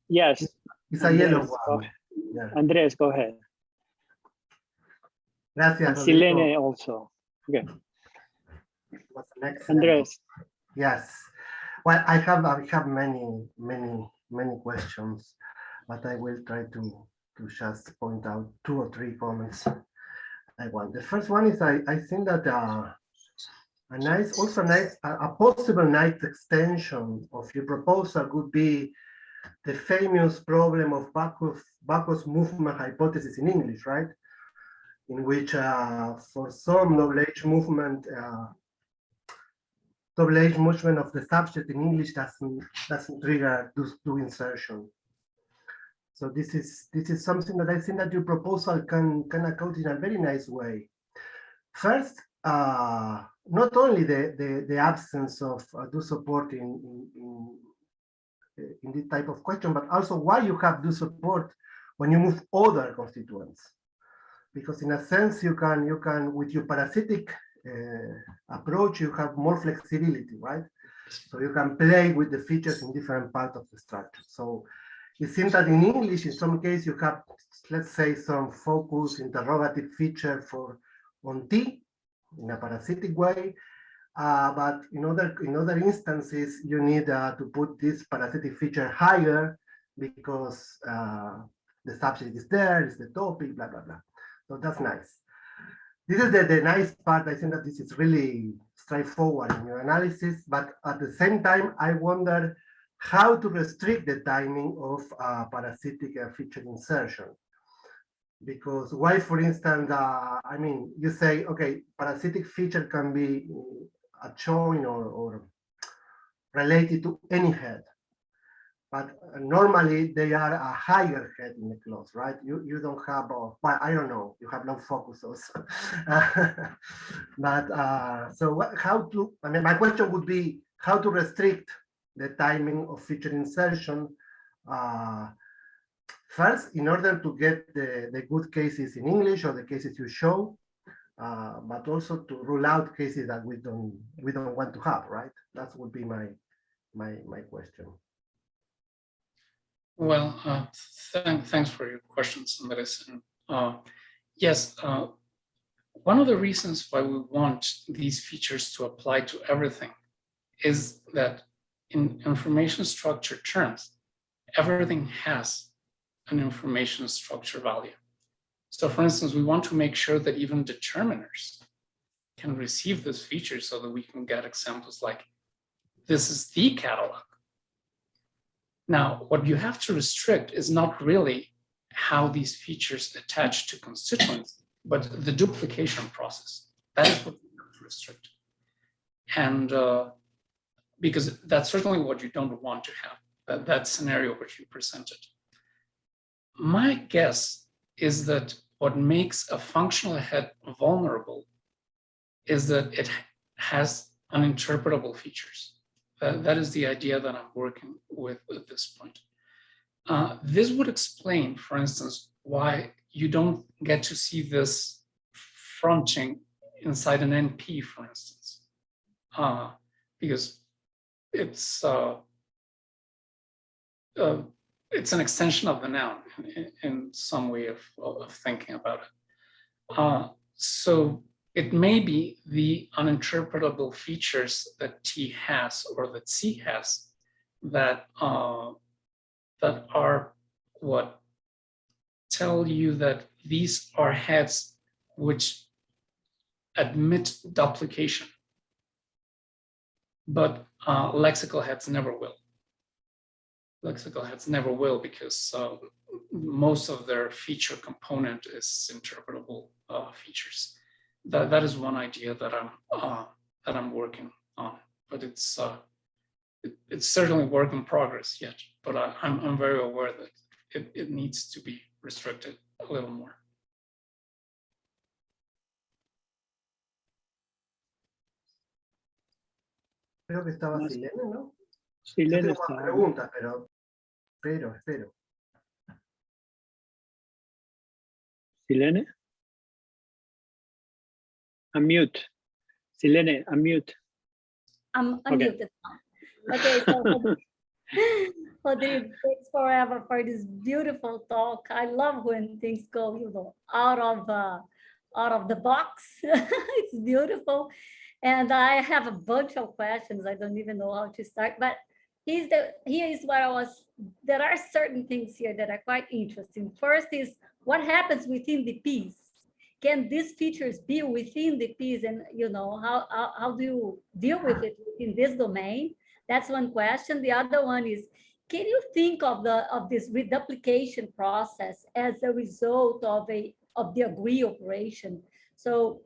Yes. It's a yellow Go one. Yeah. Andres, go ahead. Gracias, And Rodrigo. Silene also. Okay. Was an excellent. Andres. Yes. Well, I have many questions, but I will try to just point out 2 or 3 comments I want. The first one is I think that a possible nice extension of your proposal would be the famous problem of backwards movement hypothesis in English, right? In which for some double-edge movement of the subject in English doesn't trigger do insertion. So this is something that I think that your proposal can account in a very nice way. First, not only the absence of do support in this type of question, but also why you have do support when you move other constituents. because in a sense you can with your parasitic approach you have more flexibility, right? So you can play with the features in different parts of the structure. So it seems that in English, in some cases, you have, let's say, some focus interrogative feature on T in a parasitic way. But in other instances, you need to put this parasitic feature higher because the subject is there, it's the topic, blah, blah, blah. So that's nice. This is the nice part. I think that this is really straightforward in your analysis, but at the same time, I wonder how to restrict the timing of parasitic feature insertion. Because why, for instance, I mean, you say, okay, parasitic feature can be adjoined or related to any head. But normally they are a higher head in the clause, right? You don't have, well, I don't know, you have no focus also. But so how to, I mean, my question would be how to restrict the timing of feature insertion first in order to get the good cases in English or the cases you show, but also to rule out cases that we don't want to have, right? That would be my question. Well, thanks for your questions, Andres. Yes, one of the reasons why we want these features to apply to everything is that in information structure terms, everything has an information structure value. So for instance, we want to make sure that even determiners can receive this feature so that we can get examples like, this is the catalog. Now, what you have to restrict is not really how these features attach to constituents, but the duplication process. That is what you have to restrict. And because that's certainly what you don't want to have, that scenario which you presented. My guess is that what makes a functional head vulnerable is that it has uninterpretable features. That is the idea that I'm working with at this point. This would explain, for instance, why you don't get to see this fronting inside an NP, for instance, because it's an extension of the noun in some way of thinking about it. So it may be the uninterpretable features that T has or that C has that that are what tell you that these are heads which admit duplication, but lexical heads never will. Lexical heads never will because most of their feature component is interpretable features. That is one idea that I'm working on, but it's certainly work in progress yet. But I'm very aware that it needs to be restricted a little more. Creo que estaba Silene, ¿no? Silene Yo tengo más preguntas, pero espero. Silene? Unmute. Silene, unmute. I'm unmuted now. Okay, so Rodrigo, thanks forever for this beautiful talk. I love when things go, out of the box. It's beautiful. And I have a bunch of questions. I don't even know how to start, but here is where there are certain things here that are quite interesting. First is what happens within the piece. Can these features be within the piece, and how do you deal with it in this domain? That's one question. The other one is, can you think of this reduplication process as a result of the agree operation? So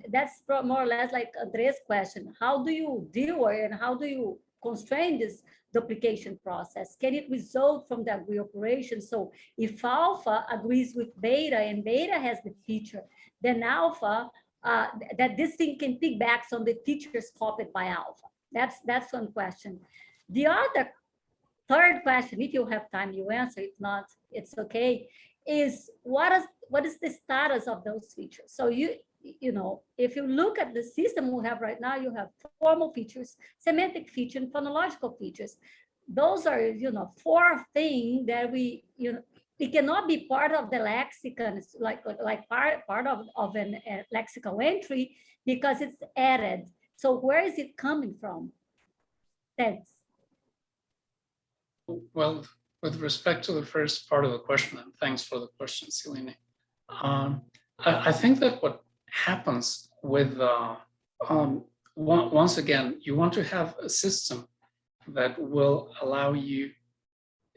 that's more or less like Andres' question. How do you deal and how do you constrain this duplication process? Can it result from the agree operation? So if alpha agrees with beta and beta has the feature, then alpha, that this thing can piggyback on the features copied by alpha. That's one question. The third question, if you have time, you answer. If not, it's okay. is what is the status of those features. So you know, if you look at the system we have right now, you have formal features, semantic features, and phonological features. Those are, you know, 4 things that we, you know, it cannot be part of the lexicon, like part of an lexical entry, because it's added. So where is it coming from? Thanks. Well, with respect to the first part of the question, and thanks for the question, Selene. I think that what happens with, once again, you want to have a system that will allow you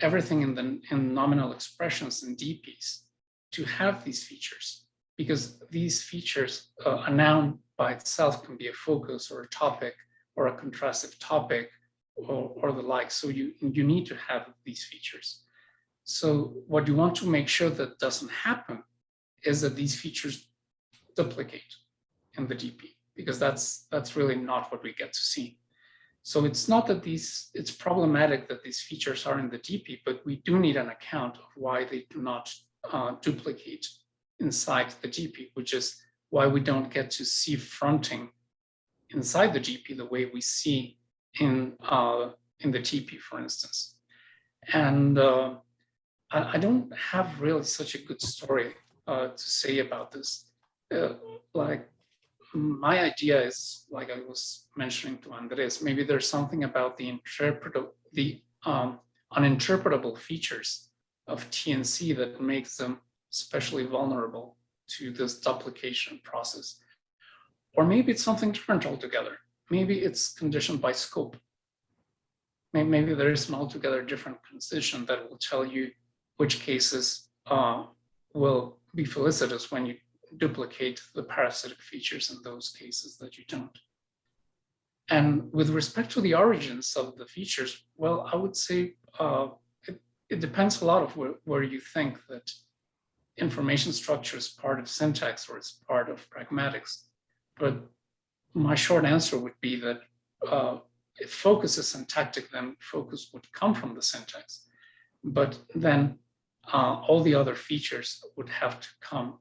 everything in nominal expressions and DPs to have these features, because these features, a noun by itself can be a focus or a topic or a contrastive topic or the like. So you need to have these features. So what you want to make sure that doesn't happen is that these features duplicate in the DP, because that's really not what we get to see. So it's not that it's problematic that these features are in the DP, but we do need an account of why they do not duplicate inside the DP, which is why we don't get to see fronting inside the DP the way we see in the TP, for instance. And I don't have really such a good story to say about this. Like, my idea is, like I was mentioning to Andres, maybe there's something about the uninterpretable features of TNC that makes them especially vulnerable to this duplication process. Or maybe it's something different altogether. Maybe it's conditioned by scope. Maybe there is an altogether different condition that will tell you which cases will be felicitous when you duplicate the parasitic features in those cases that you don't. And with respect to the origins of the features, well, I would say it depends a lot of where you think that information structure is part of syntax or it's part of pragmatics. But my short answer would be that if focus is syntactic, then focus would come from the syntax. But then all the other features would have to come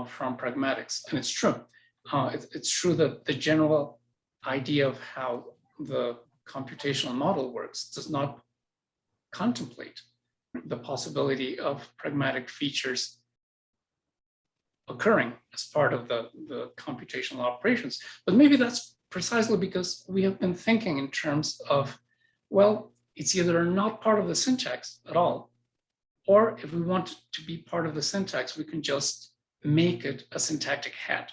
from pragmatics. And it's true. It's true that the general idea of how the computational model works does not contemplate the possibility of pragmatic features occurring as part of the computational operations. But maybe that's precisely because we have been thinking in terms of, well, it's either not part of the syntax at all, or if we want it to be part of the syntax, we can just make it a syntactic head.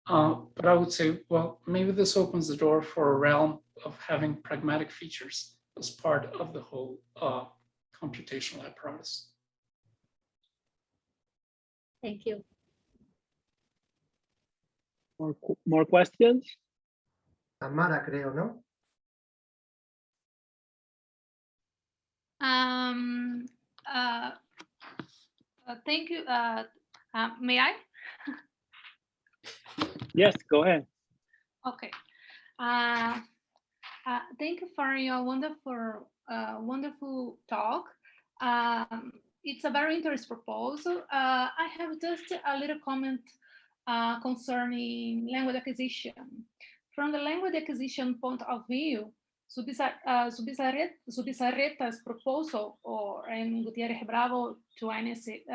But I would say, well, maybe this opens the door for a realm of having pragmatic features as part of the whole computational apparatus. Thank you. More questions? Tamara, creo, ¿no? Thank you. May I? Yes, go ahead. Okay. Thank you for your wonderful talk. It's a very interesting proposal. I have just a little comment concerning language acquisition. From the language acquisition point of view, Zubizarreta's proposal, or in Gutierrez Bravo 26,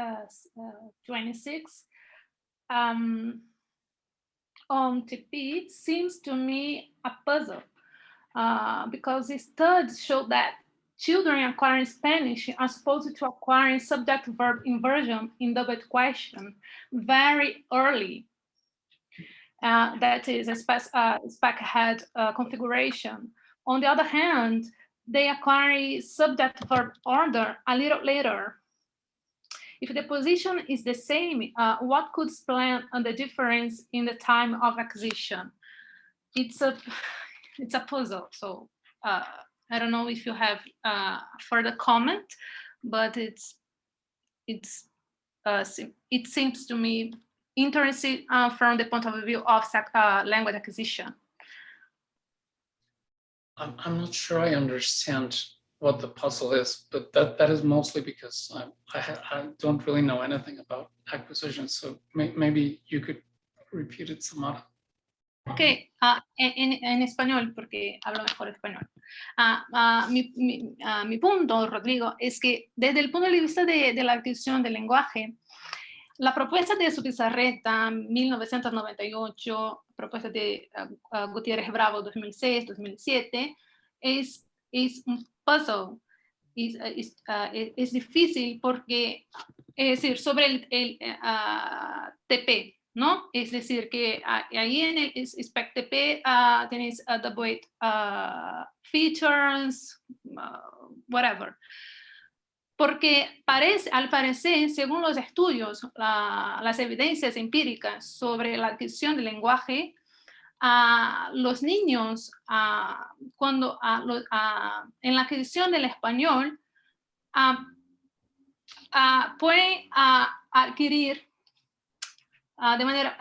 on TP seems to me a puzzle because the studies show that children acquiring Spanish are supposed to acquire subject-verb inversion in double question very early. That is a spec head configuration. On the other hand, they acquire subject-verb order a little later. If the position is the same, what could explain the difference in the time of acquisition? It's a puzzle. So I don't know if you have further comment, but it seems to me interesting from the point of view of language acquisition. I'm not sure I understand what the puzzle is, but that is mostly because I don't really know anything about acquisition. So maybe you could repeat it, Samara. Ok, en español, porque hablo mejor español. Mi punto, Rodrigo, es que desde el punto de vista de la adquisición del lenguaje, la propuesta de Zubizarreta, 1998, propuesta de Gutiérrez Bravo, 2006, 2007, es un puzzle. Es difícil porque, es decir, sobre el TP, ¿no? Es decir, que ahí en el spec TP tenéis the weight features, whatever. Porque al parecer, según los estudios, las evidencias empíricas sobre la adquisición del lenguaje, los niños, cuando en la adquisición del español, pueden adquirir de manera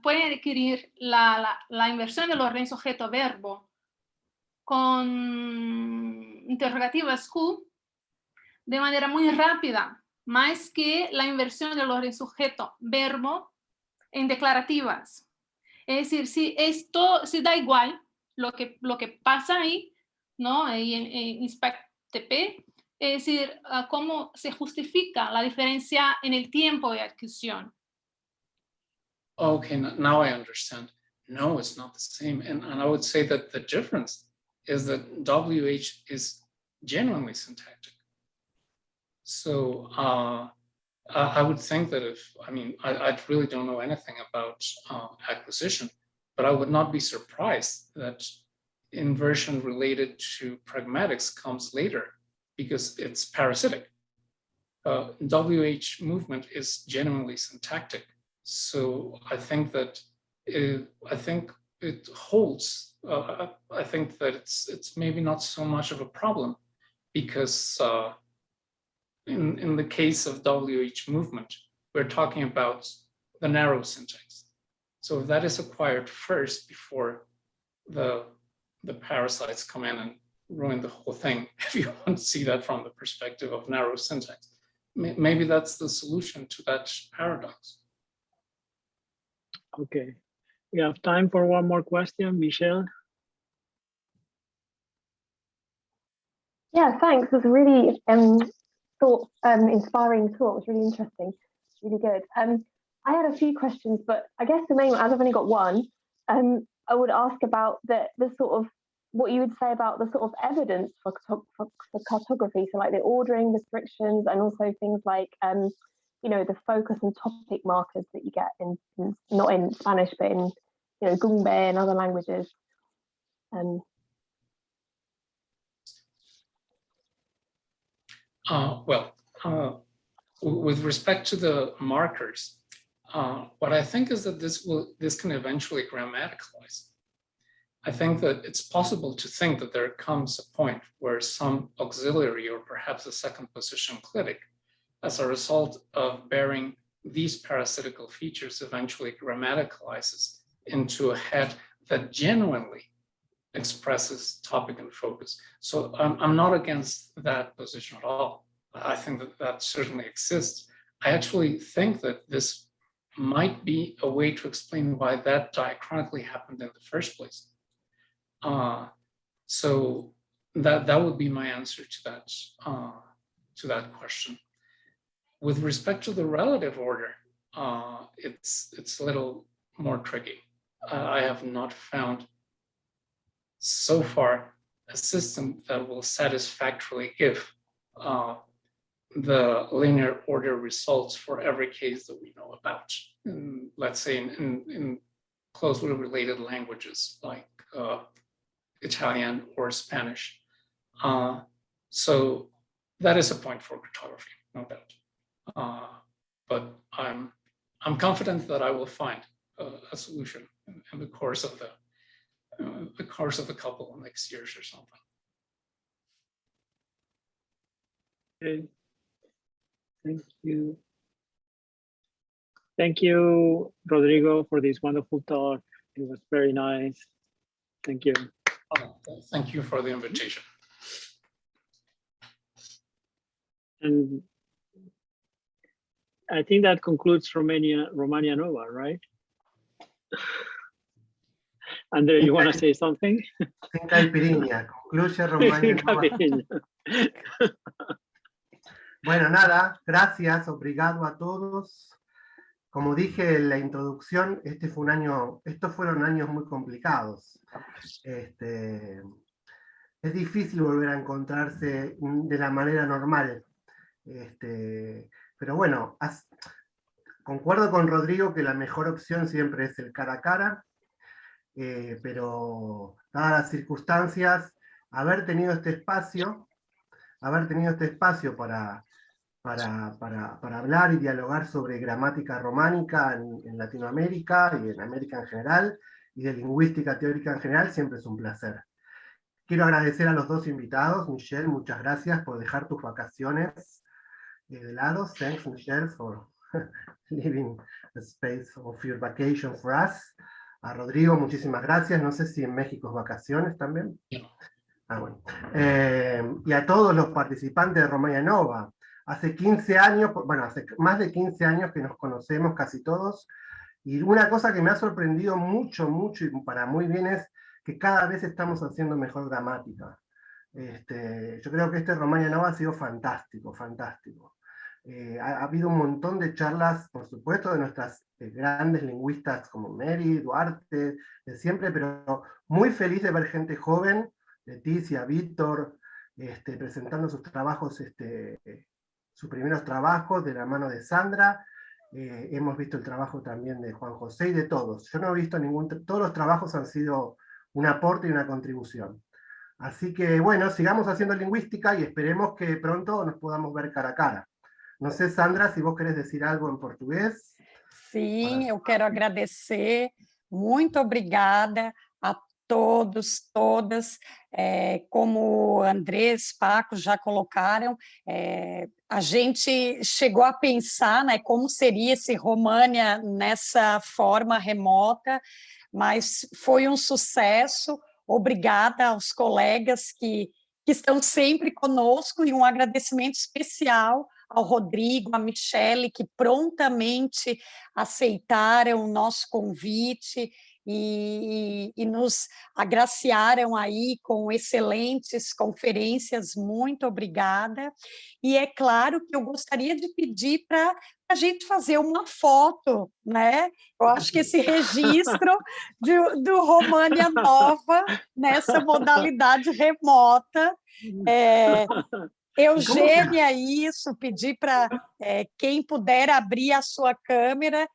pueden adquirir la inversión del orden sujeto-verbo con interrogativas Q de manera muy rápida, más que la inversión del orden sujeto-verbo en declarativas. Es decir, si da igual lo que pasa ahí, ¿no? Ahí en inspect TP, es decir, cómo se justifica la diferencia en el tiempo de adquisición. Okay, now I understand. No, it's not the same. And I would say that the difference is that WH is genuinely syntactic. So I would think that I really don't know anything about acquisition, but I would not be surprised that inversion related to pragmatics comes later because it's parasitic. WH movement is genuinely syntactic. So I think that it holds. I think that it's maybe not so much of a problem because in the case of WH movement, we're talking about the narrow syntax. So that is acquired first before the parasites come in and ruin the whole thing, if you want to see that from the perspective of narrow syntax. Maybe that's the solution to that paradox. Okay, we have time for one more question, Michelle. Yeah, thanks. It was a really inspiring talk. It was really interesting, really good. I had a few questions, but I guess the main one, as I've only got one, I would ask about the sort of what you would say about the sort of evidence for cartography, so like the ordering restrictions and also things like the focus and topic markers that you get in not in Spanish but in Gungbe and other languages. With respect to the markers, what I think is that this can eventually grammaticalize. I think that it's possible to think that there comes a point where some auxiliary or perhaps a second position clitic, as a result of bearing these parasitical features, eventually grammaticalizes into a head that genuinely expresses topic and focus. So I'm not against that position at all. I think that certainly exists. I actually think that this might be a way to explain why that diachronically happened in the first place. So that would be my answer to that question. With respect to the relative order, it's a little more tricky. I have not found so far a system that will satisfactorily give the linear order results for every case that we know about. Let's say in closely related languages like Italian or Spanish. So that is a point for cartography, no doubt. But I'm confident that I will find a solution in the course of a couple of next years or something. Okay. Thank you. Thank you, Rodrigo, for this wonderful talk. It was very nice. Thank you. Thank you for the invitation. And I think that concludes Romania Nova, right? Andre, you want to say something? Sin caipirinha, concluye Romania Nova. Bueno, nada, gracias, obrigado a todos. Como dije en la introducción, estos fueron años muy complicados. Es difícil volver a encontrarse de la manera normal. Pero bueno, concuerdo con Rodrigo que la mejor opción siempre es el cara a cara, pero dadas las circunstancias, haber tenido este espacio para hablar y dialogar sobre gramática románica en Latinoamérica y en América en general, y de lingüística teórica en general, siempre es un placer. Quiero agradecer a los dos invitados. Michelle, muchas gracias por dejar tus vacaciones de lado. Thanks, Michelle, for leaving the space of your vacation for us. A Rodrigo, muchísimas gracias. No sé si en México es vacaciones también. Bueno. Y a todos los participantes de Romania Nova. Hace 15 años, bueno, hace más de 15 años que nos conocemos casi todos, y una cosa que me ha sorprendido mucho, mucho, y para muy bien, es que cada vez estamos haciendo mejor gramática. Yo creo que Romania Nova ha sido fantástico, fantástico. Ha habido un montón de charlas, por supuesto, de nuestras grandes lingüistas como Mary, Duarte, de siempre, pero muy feliz de ver gente joven, Leticia, Víctor, presentando sus trabajos, sus primeros trabajos de la mano de Sandra. Hemos visto el trabajo también de Juan José y de todos. Yo no he visto todos los trabajos han sido un aporte y una contribución. Así que, bueno, sigamos haciendo lingüística y esperemos que pronto nos podamos ver cara a cara. No sé, Sandra, si vos querés decir algo en portugués. Sim, eu quero agradecer. Muito obrigada a todos, todas. Como Andrés, Paco já colocaram, a gente chegou a pensar, né, como seria esse România nessa forma remota, mas foi um sucesso. Obrigada aos colegas que estão sempre conosco, e um agradecimento especial ao Rodrigo, à Michele, que prontamente aceitaram o nosso convite e nos agraciaram aí com excelentes conferências. Muito obrigada. E é claro que eu gostaria de pedir para a gente fazer uma foto, né? Eu acho que esse registro do Romania Nova nessa modalidade remota, Eugênia, isso, pedir para quem puder abrir a sua câmera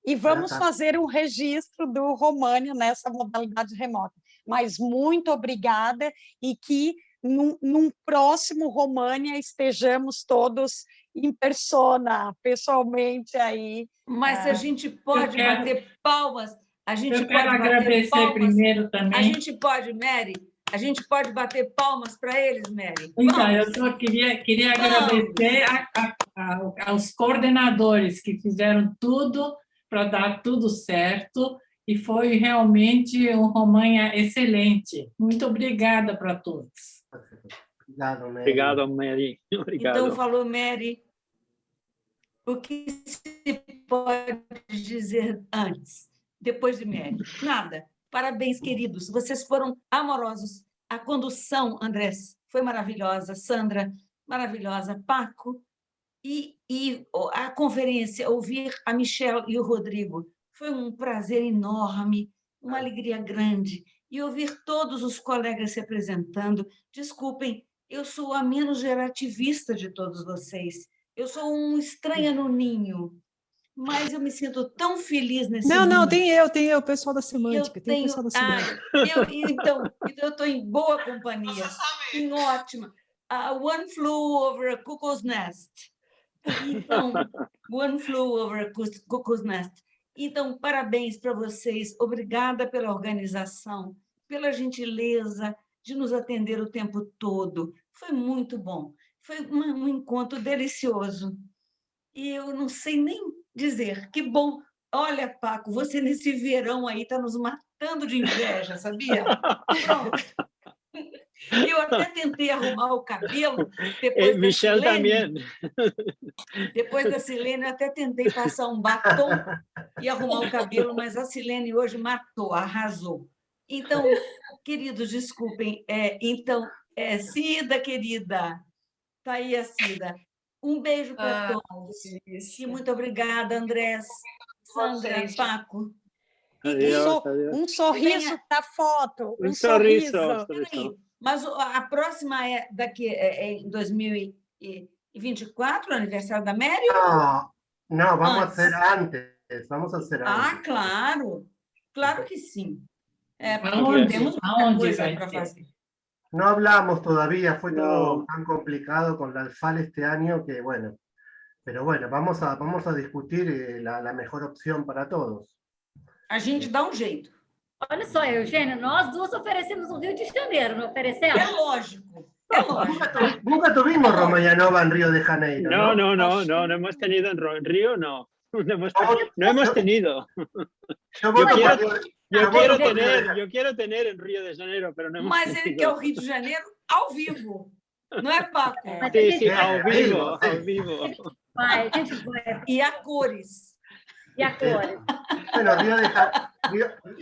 e vamos fazer um registro do România nessa modalidade remota. Mas muito obrigada, e que num próximo România estejamos todos em persona, pessoalmente aí. Mas a gente pode bater palmas, a gente pode agradecer palmas. Primeiro também. A gente pode, Mary? A gente pode bater palmas para eles, Mary? Então, eu só queria agradecer aos coordenadores que fizeram tudo para dar tudo certo, e foi realmente um România excelente. Muito obrigada para todos. Obrigado, Mary. Obrigado, Mary. Obrigado. Então, falou Mary. O que se pode dizer antes, depois de Mary? Nada. Parabéns, queridos. Vocês foram amorosos. A condução, Andrés, foi maravilhosa. Sandra, maravilhosa. Paco. E a conferência, ouvir a Michelle e o Rodrigo, foi um prazer enorme, uma alegria grande. E ouvir todos os colegas se apresentando. Desculpem, eu sou a menos gerativista de todos vocês. Eu sou um estranha no ninho. Mas eu me sinto tão feliz nesse Não, mundo. não, tem eu, o pessoal da semântica. Tem o pessoal da semântica. Então eu estou em boa companhia, em ótima. One flew over a cuckoo's nest. Então, one flew over a cuckoo's nest. Então, parabéns para vocês. Obrigada pela organização, pela gentileza de nos atender o tempo todo. Foi muito bom. Foi um encontro delicioso. E eu não sei nem dizer, que bom. Olha, Paco, você nesse verão aí está nos matando de inveja, sabia? Pronto. Eu até tentei arrumar o cabelo depois da Michelle Silene. también. Depois da Silene, eu até tentei passar um batom e arrumar o cabelo, mas a Silene hoje matou, arrasou. Então, queridos, desculpem. Cida, querida, está aí a Cida. Um beijo para todos. E muito obrigada, Andrés, Sandra, Paco. Adiós, adiós. Um sorriso para a foto. Um sorriso. Peraí, mas a próxima é em 2024, aniversário da Mary? No, vamos a hacer antes. Vamos a hacer antes. Ah, claro. Claro que sim. Porque Aonde? temos muita Aonde coisa vai para ser? fazer. No hablamos todavía, fue No. todo tan complicado con la ALFAL este año que bueno. Pero bueno, vamos a discutir la mejor opción para todos. A gente dá um jeito. Olha só, Eugênia, nós duas oferecemos o Rio de Janeiro, não oferecemos? É lógico. É lógico. Nunca tuvimos Romania Nova en Río de Janeiro. No hemos tenido en Río, no. No hemos tenido. Yo quiero tener en Río de Janeiro, pero no hemos Mas tenido. ele quer o Rio de Janeiro ao vivo. Não é, Paco? Sí, ao vivo. Vai, a gente vai. E a cores. E a cores. Bueno,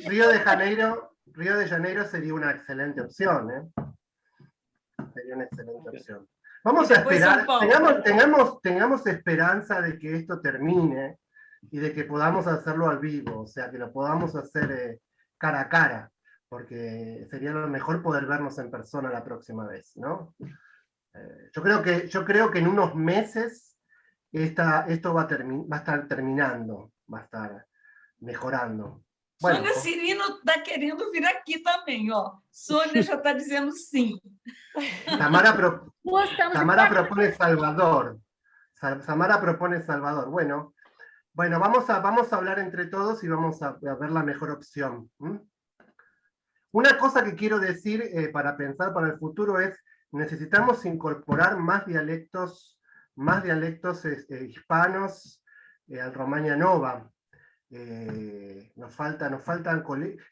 Río de Janeiro sería una excelente opción, ¿eh? Sería una excelente opción. Vamos a esperar, tengamos esperanza de que esto termine y de que podamos hacerlo al vivo, o sea, que lo podamos hacer cara a cara, porque sería lo mejor poder vernos en persona la próxima vez, ¿no? Yo creo que en unos meses esto va a estar terminando, va a estar mejorando. Bueno, Sônia Cirino está querendo vir aqui também, ó. Sônia já está dizendo sim. Tamara propone Salvador. Samara propone Salvador. Bueno, vamos a hablar entre todos y vamos a ver la mejor opción. Una cosa que quiero decir para pensar para el futuro es, necesitamos incorporar más dialectos hispanos al Romania Nova. Nos faltan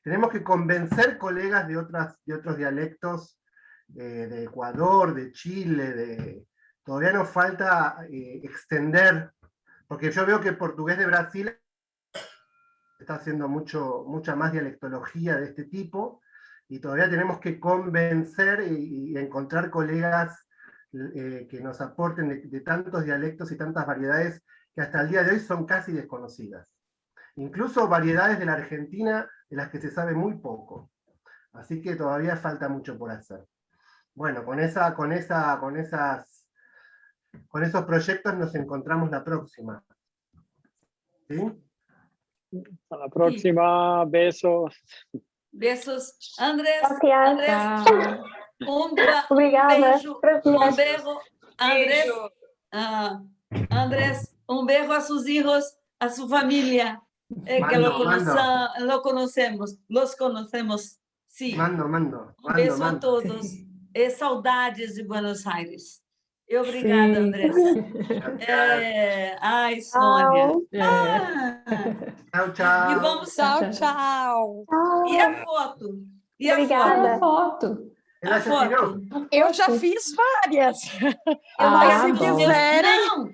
tenemos que convencer colegas de otros dialectos de Ecuador, de Chile, todavía nos falta extender, porque yo veo que el portugués de Brasil está haciendo mucha más dialectología de este tipo, y todavía tenemos que convencer y encontrar colegas que nos aporten de tantos dialectos y tantas variedades que hasta el día de hoy son casi desconocidas. Incluso variedades de la Argentina de las que se sabe muy poco. Así que todavía falta mucho por hacer. Bueno, con esos proyectos nos encontramos la próxima. ¿Sí? Hasta la próxima, besos. Besos. Andrés, Gracias. Obrigada. Beijo, Gracias. berro. Andrés, Andrés, berro a sus hijos, a su familia, que los conocemos. Sí. Mando. Beijo a todos. Saudades de Buenos Aires. Obrigada, Andrés. Ai, Sônia. Tchau. E vamos... Tchau. E a foto? Obrigada. Ela já tirou? Eu já fiz várias. Mas se quiserem... Não,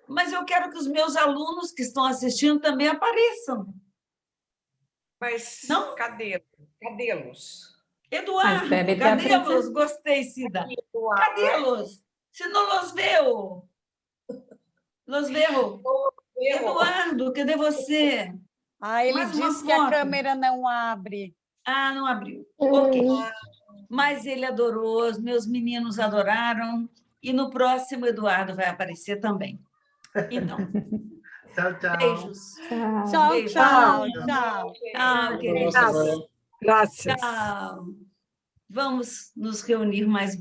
mas eu quero que os meus alunos que estão assistindo também apareçam. Mas não? Cadê-los? Eduardo, cadê-los? Gostei, Cida. Cadê-los? Se não los veo. Los veo. Eduardo, cadê você? Ele disse que a câmera não abre. Não abriu. Ok. Mas ele adorou, os meus meninos adoraram, e no próximo Eduardo vai aparecer também. Então, tchau. Beijos. Tchau. Tchau, queridos. Graças. Tchau. Vamos nos reunir mais